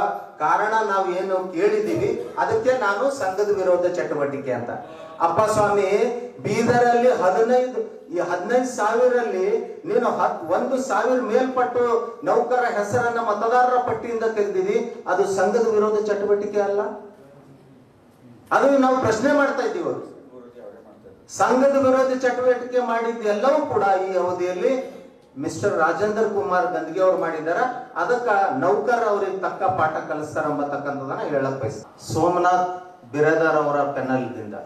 ಕಾರಣ ನಾವು ಏನು ಕೇಳಿದ್ದೀವಿ, ಅದಕ್ಕೆ ನಾನು ಸಂಘದ ವಿರೋಧ ಚಟುವಟಿಕೆ ಅಂತ. ಅಪ್ಪ ಸ್ವಾಮಿ, ಬೀದರಲ್ಲಿ 15,000ರಲ್ಲಿ ನೀನು 1,000 ಮೇಲ್ಪಟ್ಟು ನೌಕರರ ಹೆಸರನ್ನ ಮತದಾರರ ಪಟ್ಟಿಯಿಂದ ತೆಗೆದಿದಿ, ಅದು ಸಂಘದ ವಿರೋಧ ಚಟುವಟಿಕೆ ಅಲ್ಲ? ಅದು ನಾವು ಪ್ರಶ್ನೆ ಮಾಡ್ತಾ ಇದ್ದೀವಿ. ಸಂಘದ ವಿರೋಧ ಚಟುವಟಿಕೆ ಮಾಡಿದ್ದೆಲ್ಲವೂ ಕೂಡ ಈ ಅವಧಿಯಲ್ಲಿ ಮಿಸ್ಟರ್ ರಾಜೇಂದ್ರ ಕುಮಾರ್ ಗಂದ್ಗೆ ಅವರು ಮಾಡಿದಾರ. ಅದಕ್ಕ ನೌಕರ ಅವ್ರಿಗೆ ತಕ್ಕ ಪಾಠ ಕಲಿಸ್ತಾರ ಎಂಬತಕ್ಕಂಥದನ್ನ ಹೇಳಕ್ ಬಯಸ್ತಾರೆ. ಸೋಮನಾಥ್ ಬಿರಾದಾರ್ ಅವರ ಪೆನಲ್ದಿಂದ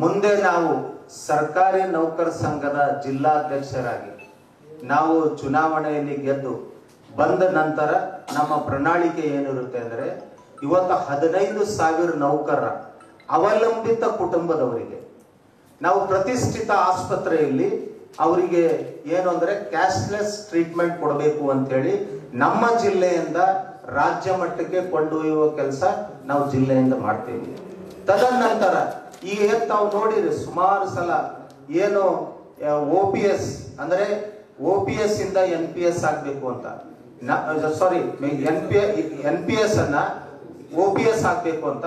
ಮುಂದೆ ನಾವು ಸರ್ಕಾರಿ ನೌಕರ ಸಂಘದ ಜಿಲ್ಲಾಧ್ಯಕ್ಷರಾಗಿ ನಾವು ಚುನಾವಣೆಯಲ್ಲಿ ಗೆದ್ದು ಬಂದ ನಂತರ ನಮ್ಮ ಪ್ರಣಾಳಿಕೆ ಏನಿರುತ್ತೆ ಅಂದ್ರೆ, ಇವತ್ತು 15,000 ನೌಕರರ ಅವಲಂಬಿತ ಕುಟುಂಬದವರಿಗೆ ನಾವು ಪ್ರತಿಷ್ಠಿತ ಆಸ್ಪತ್ರೆಯಲ್ಲಿ ಅವರಿಗೆ ಏನು ಅಂದ್ರೆ ಕ್ಯಾಶ್ಲೆಸ್ ಟ್ರೀಟ್ಮೆಂಟ್ ಕೊಡಬೇಕು ಅಂತ ಹೇಳಿ ನಮ್ಮ ಜಿಲ್ಲೆಯಿಂದ ರಾಜ್ಯ ಮಟ್ಟಕ್ಕೆ ಕೊಂಡೊಯ್ಯುವ ಕೆಲಸ ನಾವು ಜಿಲ್ಲೆಯಿಂದ ಮಾಡ್ತೀವಿ. ತದನಂತರ ಈಗ ತಾವು ನೋಡಿರಿ, ಸುಮಾರು ಸಲ ಏನು OPS ಅಂದ್ರೆ OPS ಇಂದ NPS ಆಗ್ಬೇಕು ಅಂತ, ಸಾರಿ NPS ಅನ್ನ OPS ಆಗ್ಬೇಕು ಅಂತ,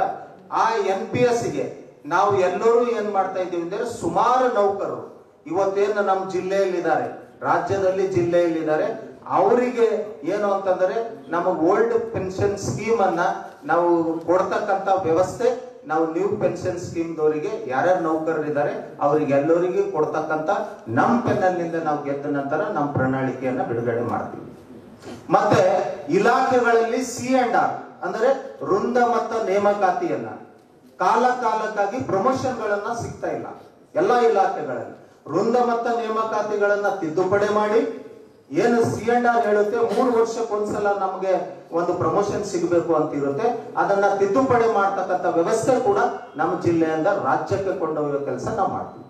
ಆ NPS ಗೆ ನಾವು ಎಲ್ಲರೂ ಏನ್ ಮಾಡ್ತಾ ಇದ್ದೀವಿ ಅಂದ್ರೆ, ಸುಮಾರು ನೌಕರರು ಇವತ್ತೇನು ನಮ್ಮ ಜಿಲ್ಲೆಯಲ್ಲಿದ್ದಾರೆ, ರಾಜ್ಯದಲ್ಲಿ ಜಿಲ್ಲೆಯಲ್ಲಿದ್ದಾರೆ, ಅವರಿಗೆ ಏನು ಅಂತಂದ್ರೆ ನಮ್ಮ ಓಲ್ಡ್ ಪೆನ್ಷನ್ ಸ್ಕೀಮ್ ಅನ್ನ ನಾವು ಕೊಡ್ತಕ್ಕಂತ ವ್ಯವಸ್ಥೆ ನಾವು ನ್ಯೂ ಪೆನ್ಷನ್ ಸ್ಕೀಮ್ ದವರಿಗೆ ಯಾರ್ಯಾರು ನೌಕರರಿದ್ದಾರೆ ಅವರಿಗೆಲ್ಲರಿಗೂ ಕೊಡ್ತಕ್ಕಂತ ನಮ್ಮ ಪೆನ್ನಲ್ಲಿಂದ ನಾವು ಗೆದ್ದ ನಂತರ ನಮ್ಮ ಪ್ರಣಾಳಿಕೆಯನ್ನ ಬಿಡುಗಡೆ ಮಾಡ್ತೀವಿ. ಮತ್ತೆ ಇಲಾಖೆಗಳಲ್ಲಿ C&R ಅಂದ್ರೆ ವೃಂದ ಮತ್ತು ನೇಮಕಾತಿಯನ್ನ ಕಾಲಕ್ಕಾಗಿ ಪ್ರಮೋಷನ್ ಗಳನ್ನ ಸಿಗ್ತಾ ಇಲ್ಲ. ಎಲ್ಲಾ ಇಲಾಖೆಗಳಲ್ಲಿ ವೃಂದ ಮತ್ತು ನೇಮಕಾತಿಗಳನ್ನ ತಿದ್ದುಪಡಿ ಮಾಡಿ, ಏನು C&R ಹೇಳುತ್ತೆ 3 ವರ್ಷಕ್ಕೊಂದ್ಸಲ ನಮಗೆ ಒಂದು ಪ್ರಮೋಷನ್ ಸಿಗಬೇಕು ಅಂತ ಇರುತ್ತೆ, ಅದನ್ನ ತಿದ್ದುಪಡಿ ಮಾಡ್ತಕ್ಕಂಥ ವ್ಯವಸ್ಥೆ ಕೂಡ ನಮ್ಮ ಜಿಲ್ಲೆಯಿಂದ ರಾಜ್ಯಕ್ಕೆ ಕೊಂಡೊಯ್ಯುವ ಕೆಲಸ ನಾವು ಮಾಡ್ತೀವಿ.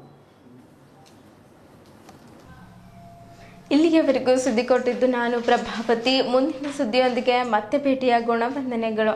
ಇಲ್ಲಿಯವರೆಗೂ ಸುದ್ದಿ ಕೊಟ್ಟಿದ್ದು ನಾನು ಪ್ರಭಾವತಿ. ಮುಂದಿನ ಸುದ್ದಿಯೊಂದಿಗೆ ಮತ್ತೆ ಭೇಟಿಯಾಗೋಣ. ವಂದನೆಗಳು.